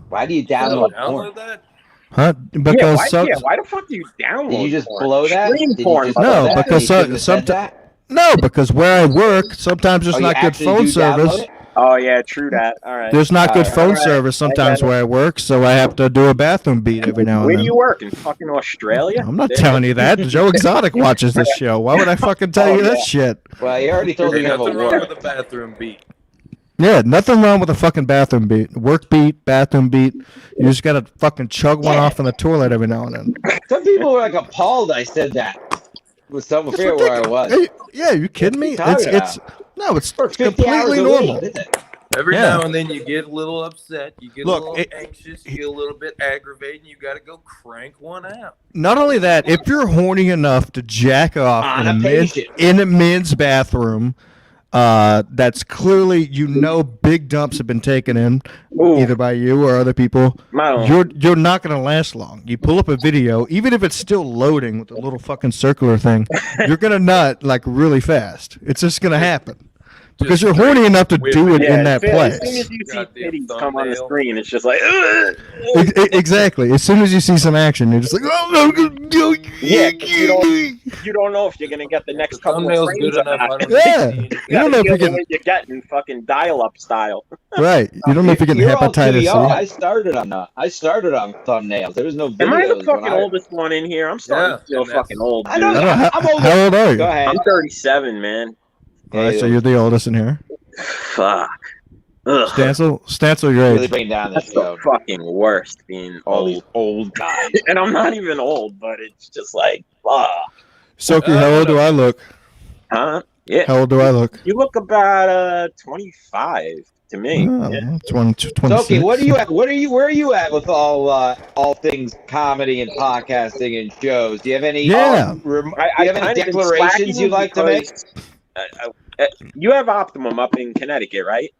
Why do you Download download porn? that? Huh? Yeah, Because why the fuck do you download? Did you just porn? blow that? Stream Did you porn, just but- blow No, that? because You shouldn't have said someti- that? no, because where I work, sometimes there's Oh, you not good actually phone do download service. it? Oh yeah, true that. All right. There's not good Alright, phone alright. service sometimes I got it. where I work, so I have to do a bathroom beat every now and Where then. do you work? In fucking Australia? I'm not telling you that. Joe Exotic watches this show. Why would I fucking tell you that shit? Well, you already told me There's you have a nothing wrong work. with a bathroom beat. Yeah, nothing wrong with a fucking bathroom beat. Work beat, bathroom beat. You just gotta fucking chug one off in the toilet every now and then. Some people were like appalled I said that. With some It's fear where I ridiculous. was. Hey, yeah, you kidding me? What are you talking It's For 50 hours completely a normal. week. Is it? Every Yeah. now and then you get a little upset, you get Look, a little it- anxious, you get a little bit aggravated, and you got to go crank one out. Not only that, if you're horny enough to jack off On in a a, men's, patient. in a men's bathroom, that's clearly big dumps have been taken in Ooh, either by you or other people. my- You're not gonna last long. You pull up a video, even if it's still loading with the little fucking circular thing, you're gonna nut like really fast. It's just gonna happen because Just you're horny enough to do it yeah, in that as place. soon as you see Goddamn titties come on the thumbnail. screen, it's just like, ugh. Exactly. As soon as you see some action, you're just like, Yeah, you don't know if you're gonna get the next couple of Thumbnail's frames good or enough. not. I don't Yeah. need to see You don't know if you can. what you're getting fucking dial-up style. Right. You don't know if you're getting You're all too hepatitis young. C. I started on thumbnails. There was no videos. Am I the when fucking I- oldest one in here? I'm starting Yeah, to feel and that's- fucking old. I Dude. don't I don't know. I'm older. How old are you? Go ahead. I'm 37, man. All right, so you're the oldest in here. Fuck. Ugh. Stancil, your really age. bring down this That's the show. fucking worst being All these old. old guys. And I'm not even old, but it's just like, fuck. Soki, how old do I look? Huh? Yeah. How old do I look? You look about 25 to me. Oh, Yeah. 20, So, 26. okay, what are you at? Where are you at with all things comedy and podcasting and shows? Do you have any? Yeah. Do you have any declarations you'd like to make? You have Optimum up in Connecticut, right?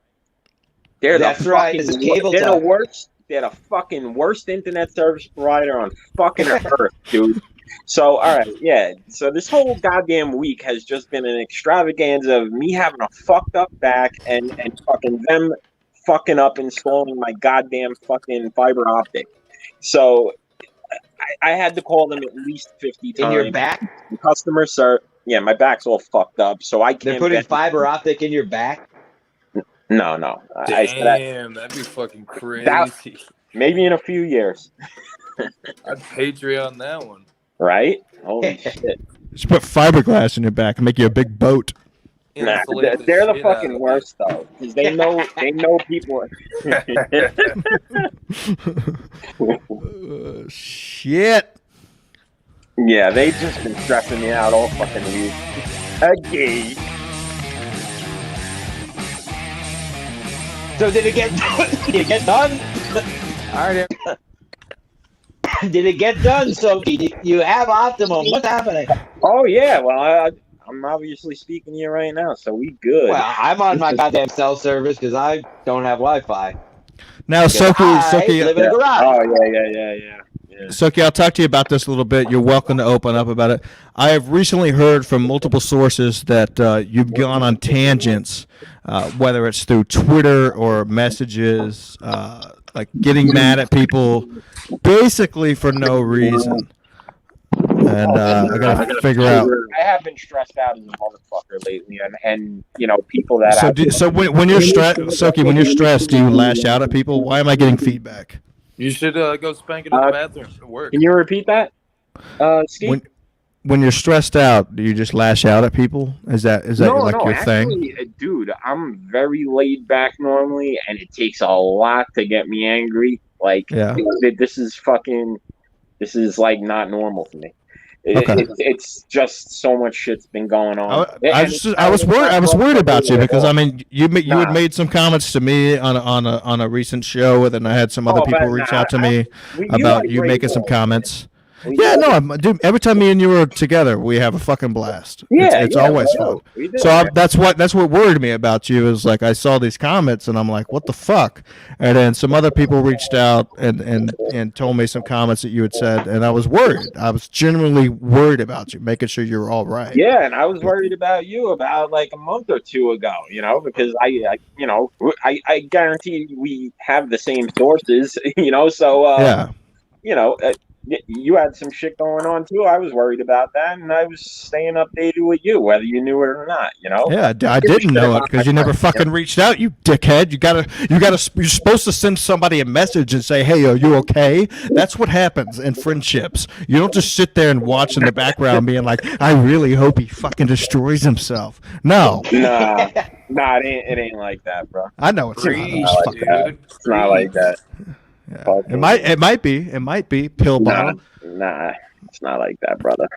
They're That's the right, fucking it's cable They're the time. worst. They're the fucking worst internet service provider on fucking earth, dude. So, all right, yeah. So this whole goddamn week has just been an extravaganza of me having a fucked up back and fucking them fucking up installing my goddamn fucking fiber optic. So I had to call them at least 50 times. In your back? Customer service. Yeah, my back's all fucked up, so I can't. They're putting get- fiber optic in your back? No. I said that Damn, that'd be fucking crazy. maybe in a few years, I'd Patreon that one. right? Holy shit! Just put fiberglass in your back and make you a big boat. Nah, insulate they're the shit out fucking of worst though, because they know people. Shit. Yeah, they just been stressing me out all fucking week. Again. So did it get did it get done? All right. Did it get done? So you have Optimum. What's happening? Oh yeah, well I'm obviously speaking to you right now, so we good. Well, I'm on my goddamn cell service because I don't have Wi-Fi. Now, Because Soki, I live in a garage. Oh yeah. Soki, I'll talk to you about this a little bit. You're welcome to open up about it. I have recently heard from multiple sources that you've gone on tangents, whether it's through Twitter or messages, like getting mad at people, basically for no reason. And I gotta figure out. I have been stressed out as a motherfucker lately, and people that. So when you're stressed, Soki, when you're stressed, do you lash out at people? Why am I getting feedback? You should go spank it in the bathroom. It works. Can you repeat that, Steve? When you're stressed out, do you just lash out at people? Is that like your thing? Actually, dude, I'm very laid back normally, and it takes a lot to get me angry. Like, Yeah. this is like not normal for me. Okay. It's just so much shit's been going on. I was worried about you because I mean you Nah. had made some comments to me on a recent show, and then I had some other people reach out to me about you making some comments. Yeah, no, dude. Every time me and you were together, we have a fucking blast. It's always fun. So that's what worried me about you is like I saw these comments and I'm like, what the fuck? And then some other people reached out and told me some comments that you had said, and I was worried. I was genuinely worried about you, making sure you were all right. Yeah, and I was worried about you about like a month or two ago, because I guarantee we have the same sources, so Yeah. You had some shit going on too. I was worried about that, and I was staying updated with you, whether you knew it or not. Yeah, I didn't know it because you never fucking reached out, you dickhead. You're supposed to send somebody a message and say, "Hey, are you okay?" That's what happens in friendships. You don't just sit there and watch in the background, being like, "I really hope he fucking destroys himself." No, Nah, it ain't like that, bro. I know it's Preach, not. dude. It's not like that. Yeah. It might be pill bottle. Nah, it's not like that, brother.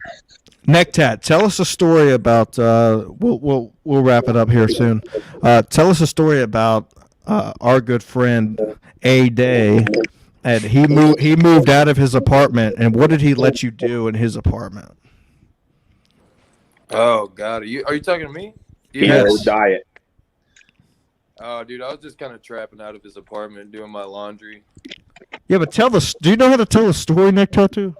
Necktat, tell us a story about. We'll wrap it up here soon. Tell us a story about our good friend A Day, and he moved out of his apartment. And what did he let you do in his apartment? Oh God, are you talking to me? Yes. Diet. Oh, dude, I was just kind of trapping out of his apartment, doing my laundry. Yeah, but do you know how to tell a story, Necktat? Too?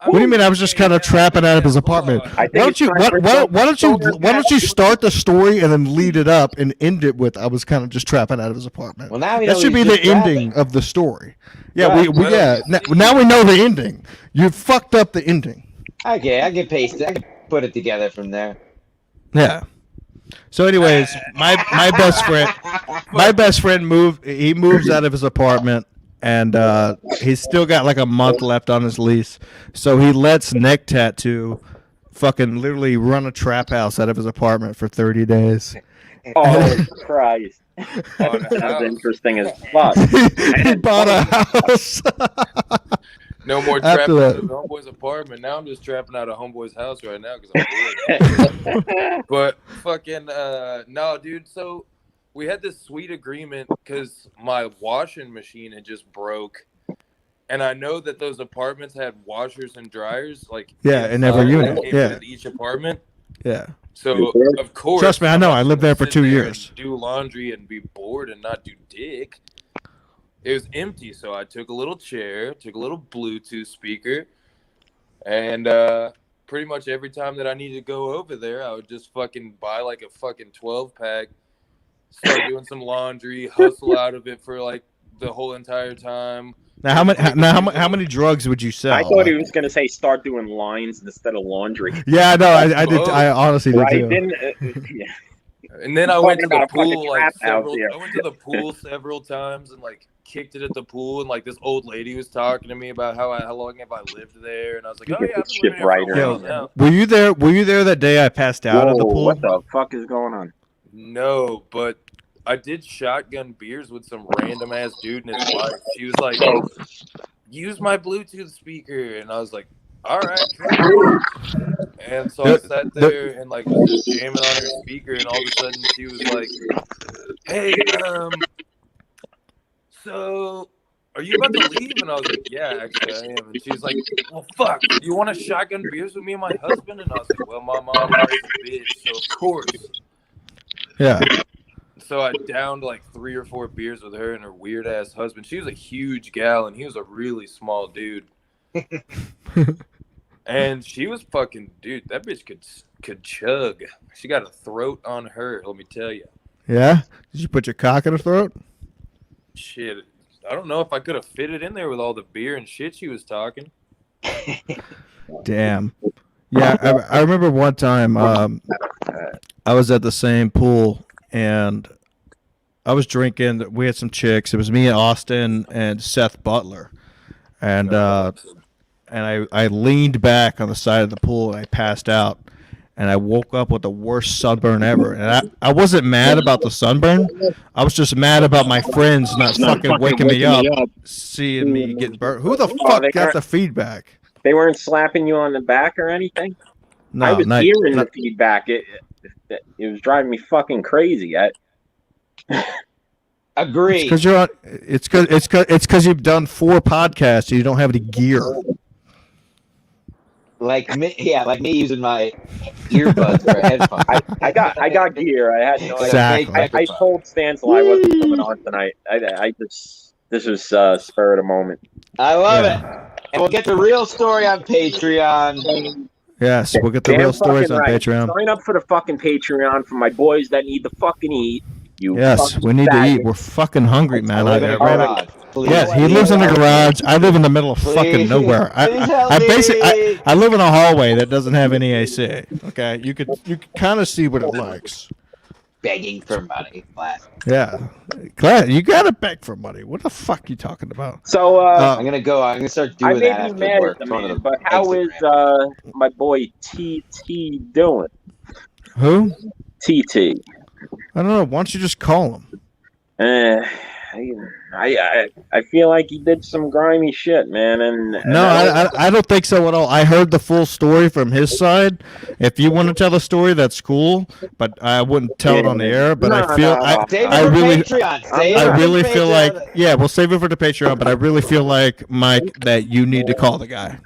What do you mean? I was just kind of trapping out of his apartment. Why don't you start the story and then lead it up and end it with I was kind of just trapping out of his apartment. Well, now we that know should he's be the just ending trapping. of the story. Yeah, Right. Now we know the ending. You fucked up the ending. Okay, I can paste it. I can put it together from there. Yeah. So, anyways, my best friend moves out of his apartment, and he's still got like a month left on his lease. So he lets Necktat to fucking literally run a trap house out of his apartment for 30 days. Oh Christ! That's interesting as fuck. He bought a house. No more After trapping that. out of homeboy's apartment. Now I'm just trapping out of homeboy's house right now because I'm bored. But fucking no, dude. So we had this sweet agreement because my washing machine had just broke, and I know that those apartments had washers and dryers, like Yeah, in every inside, unit, like, yeah. in each apartment. Yeah. So of course, Trust me, I know. I lived there for sit 2 there years. and do laundry and be bored and not do dick. It was empty, so I took a little chair, took a little Bluetooth speaker, and pretty much every time that I needed to go over there, I would just fucking buy like a fucking 12-pack, start doing some laundry, hustle out of it for like the whole entire time. Now, how many drugs would you sell? I thought he was gonna say start doing lines instead of laundry. Yeah, no, I did. I honestly did Right? too. Didn't, yeah. And then I went to the Talking about a fucking pool like trap house several. here. I went to the pool several times and like kicked it at the pool. And like this old lady was talking to me about how long have I lived there, and I was like, You oh get yeah, the I've been ship living here right for a while around. now. Were you there? Were you there that day I passed out at the Whoa, pool? what the fuck is going on? No, but I did shotgun beers with some random ass dude and his wife. She was like, use my Bluetooth speaker, and I was like, all right, cool. And so I sat there and like was just jamming on her speaker, and all of a sudden she was like, hey, so are you about to leave? And I was like, yeah, actually I am. And she's like, well, fuck, you want to shotgun beers with me and my husband? And I was like, well, my mom is a bitch, so of course. Yeah. So I downed like 3 or 4 beers with her and her weird ass husband. She was a huge gal and he was a really small dude. And she was fucking, dude, that bitch could chug. She got a throat on her, let me tell you. Yeah? Did you put your cock in her throat? Shit, I don't know if I could have fit it in there with all the beer and shit she was talking. Damn. Yeah, I remember one time I was at the same pool and I was drinking. We had some chicks. It was me and Austin and Seth Butler. And I leaned back on the side of the pool and I passed out. And I woke up with the worst sunburn ever. And I wasn't mad about the sunburn. I was just mad about my friends not fucking waking me up, seeing me getting burnt. Who the fuck got the feedback? They weren't slapping you on the back or anything? No, I was not, hearing not, the feedback. It was driving me fucking crazy. Agree. because you're on. It's because you've done 4 podcasts and you don't have any gear. Like me using my earbuds or headphones. I got gear. I had no Exactly. idea. I told Stancil I wasn't coming on tonight. This was spur of the moment. I love it. And we'll get the real story on Patreon. Yes, we'll get the Damn real stories fucking on right. Patreon. Sign up for the fucking Patreon for my boys that need to fucking eat. You Yes, fucking we need to faggot. eat. We're fucking hungry, man. I live in a garage. Please. Yeah, he lives in the garage. I live in the middle of fucking Please. nowhere. Please help I me. basically I live in a hallway that doesn't have any AC. Okay, you could kind of see what it likes. Begging for money. Class. Yeah, glad you gotta beg for money. What the fuck you talking about? So I'm gonna start I doing may that be after mad work. at the Going to man, the but how is Instagram. my boy TT doing? Who? TT. I don't know. Why don't you just call him? I feel like he did some grimy shit, man. And No, I don't think so at all. I heard the full story from his side. If you want to tell the story, that's cool, but I wouldn't tell it on the air. But I feel Save it I for really Patreon. Save it I for really feel like Patreon. yeah, we'll save it for the Patreon. But I really feel like Mike that you need to call the guy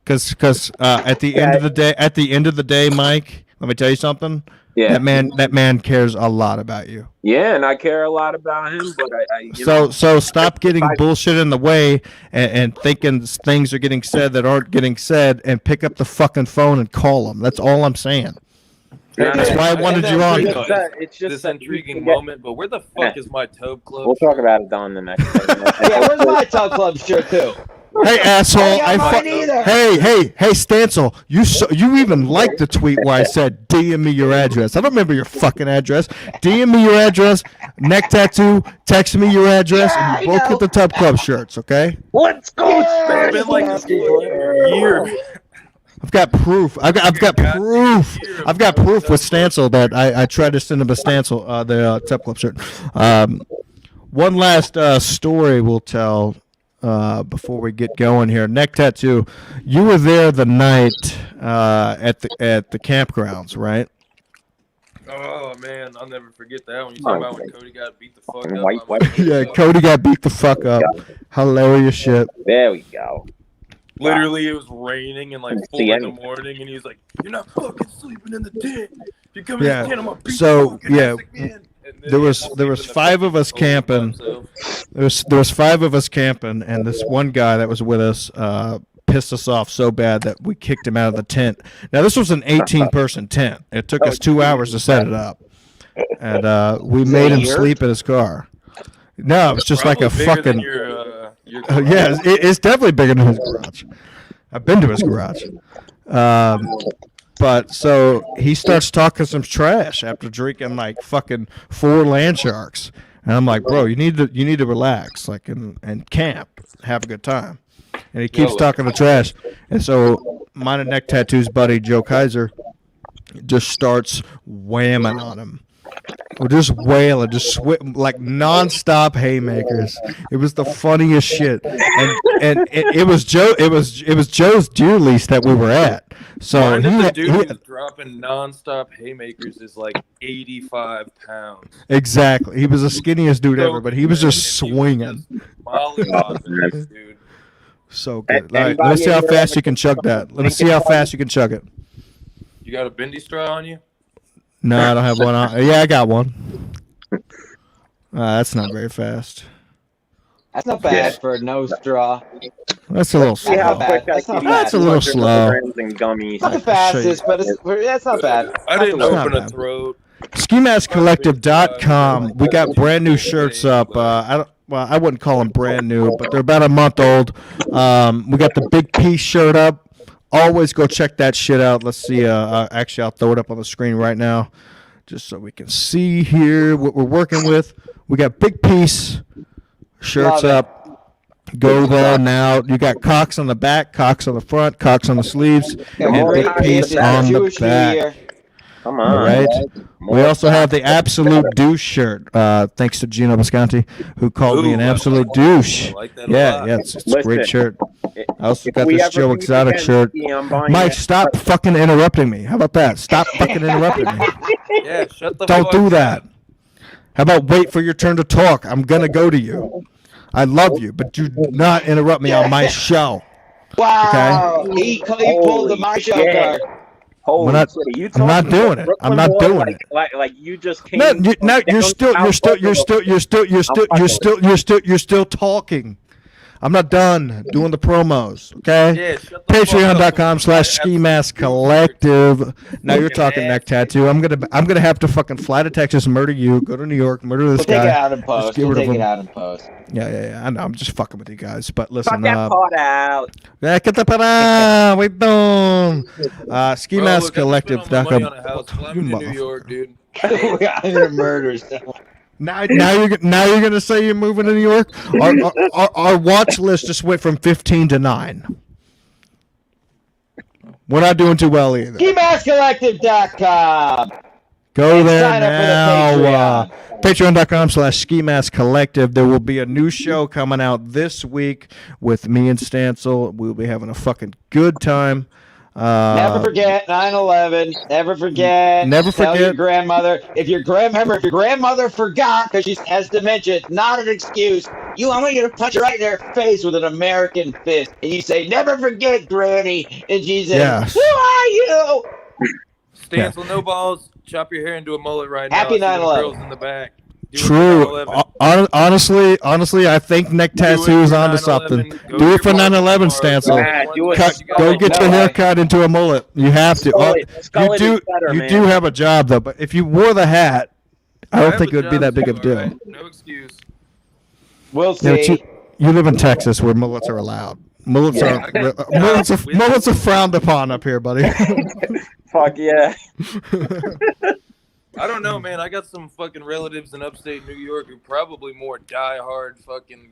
because at the end of the day, Mike, let me tell you something. Yeah. That man cares a lot about you. Yeah, and I care a lot about him, but So stop getting bullshit in the way and thinking things are getting said that aren't getting said, and pick up the fucking phone and call him. That's all I'm saying. That's why I wanted you on. It's just This that intriguing you can get- moment, but where the fuck is my Tub Club? We'll talk about it on the next one. Yeah, where's my Tub Club shirt too? Hey asshole! I got mine either. Hey, Stancil! You even liked the tweet where I said DM me your address. I don't remember your fucking address. DM me your address. Neck tattoo. Text me your address, and you Yeah, I both know. get the Tub Club shirts. Okay? Let's go, Yeah. It's been like this for a year. I've got proof. I've got proof. I've got proof with Stancil that I tried to send him a Stancil the Tub Club shirt. One last story we'll tell. Before we get going here, Neck Tattoo, you were there the night at the campgrounds, right? Oh man, I'll never forget that when you talk about when Cody got beat the fuck Fucking up. white by my weapon. kid. Yeah, Cody got beat the fuck up. Hilarious shit. There we go. Literally, it was raining and like Couldn't 4 see in the anything. morning, and he's like, "You're not fucking sleeping in the tent. If you come in Yeah. the tent, I'm gonna beat So, your fucking yeah, ass again." And then there he was- ended up there was sleeping in the 5 of us fucking tent by camping. himself. There was 5 of us camping, and this one guy that was with us pissed us off so bad that we kicked him out of the tent. Now this was an 18-person tent. It took us 2 hours to set it up, and we made him Here? sleep in his car. No, it was just like a Probably bigger than fucking. your Yeah, it's definitely bigger than his garage. I've been to his garage. But But so he starts talking some trash after drinking like fucking 4 land sharks, and I'm like, bro, you need to relax, like and camp, have a good time. And he keeps talking the trash, and so mine and neck tattoos buddy Joe Kaiser just starts whamming on him. We're just wailing, just like nonstop haymakers. It was the funniest shit, and it was Joe. It was Joe's deer lease that we were at. So Mind if the dude who's dropping nonstop haymakers is like 85 pounds. Exactly. He was the skinniest dude ever, but he was just swinging. Dude. So good. All right, let me see how fast you can chug that. Let me see how fast you can chug it. You got a bendy straw on you? No, I don't have one on. Yeah, I got one. That's not very fast. That's not bad for no straw. That's a little slow. That's a little slow. Not the fastest, but that's not bad. I didn't open a throat. SkiMaskCollective.com. We got brand new shirts up. I wouldn't call them brand new, but they're about a month old. We got the Big Piece shirt up. Always go check that shit out. Let's see. Actually, I'll throw it up on the screen right now, just so we can see here what we're working with. We got Big Piece shirts up. Go there now. You got cocks on the back, cocks on the front, cocks on the sleeves, and Big Piece on the back. Come on. All right. We also have the Absolute Douche shirt. Thanks to Gino Visconti, who called me an absolute douche. Like that Yeah, it's a great shirt. I also got this Joe Exotic shirt. Mike, stop fucking interrupting me. How about that? Stop fucking interrupting me. Yeah, shut the Don't fuck do up. that. How about wait for your turn to talk? I'm gonna go to you. I love you, but do not interrupt me on my show. Wow. Okay? He pulled the my show card. Holy I'm not doing it. I'm not doing it. Like you just came. No, you're still talking. I'm not done doing the promos. Okay. Yeah, shut the Patreon.com/SkiMaskCollective. Now you're talking neck tattoo. I'm gonna have to fucking fly to Texas, murder you, go to New York, murder this guy. Take it out in post. Get rid of him. Out in post. Yeah. I know. I'm just fucking with you guys. But listen, Cut that part out. Yeah, get the part out. We don't. SkiMaskCollective.com. I'm in New York, dude. I'm gonna murder someone. Now you're gonna say you're moving to New York? Our watch list just went from 15 to 9. We're not doing too well either. SkiMaskCollective.com. Go And there sign up for the now. Patreon.com/SkiMaskCollective. There will be a new show coming out this week with me and Stancil. We'll be having a fucking good time. Never forget 9/11. Never forget. Tell your grandmother. If your grandmother forgot because she has dementia, it's not an excuse. I want you to punch her right in her face with an American fist, and you say, "Never forget, Granny." And she says, Yes. "Who are you?" Stancil, no balls. Chop your hair into a mullet right now. Happy I see them 9/11. girls in the back. True. Honestly, I think neck tattoo is onto something. Do it for 9/11, Stancil. Go get your hair cut into a mullet. You have to. You do have a job though, but if you wore the hat, I don't think it would be that big of a deal. Right. No excuse. We'll Yeah, see. you live in Texas where mullets are allowed. Mullets are frowned upon up here, buddy. Fuck yeah. I don't know, man. I got some fucking relatives in upstate New York who probably more diehard fucking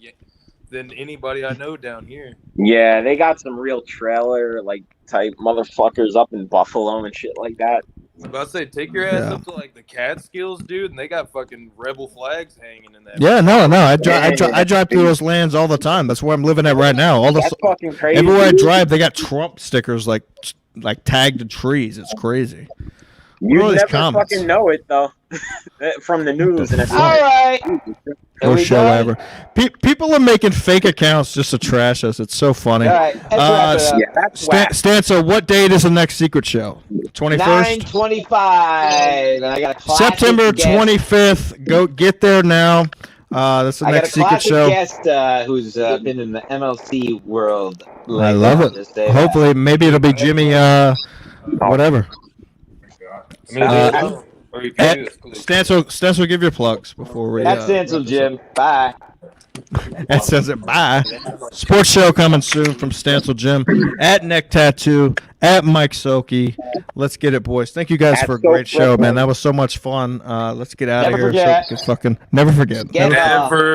than anybody I know down here. Yeah, they got some real trailer type motherfuckers up in Buffalo and shit like that. I was about to say, take your ass up to like the Catskills, dude, and they got fucking rebel flags hanging in that. Yeah, no. I drive through those lands all the time. That's where I'm living at right now. That's fucking crazy. Everywhere I drive, they got Trump stickers like tagged to trees. It's crazy. You never fucking know it though, from the news. And All right. No show ever. People are making fake accounts just to trash us. It's so funny. All right. Let's wrap it up. Stanza, what date is the next secret show? 21st? 9/25. And I got a classic September guest. 25th. Go get there now. That's the next secret show. I got a guest who's been in the MLC world. I love it. Hopefully, maybe it'll be Jimmy. Whatever. Stancil, give your plugs before we. That's Stancil, Jim. Bye. And says it. Bye. Sports show coming soon from Stancil Jim at Neck Tattoo at Mike Soki. Let's get it, boys. Thank you guys At for a great Soap show, man. Brooklyn. That was so much fun. Let's get out Never of here. forget. So, fucking never forget. Get, Never- uh, Never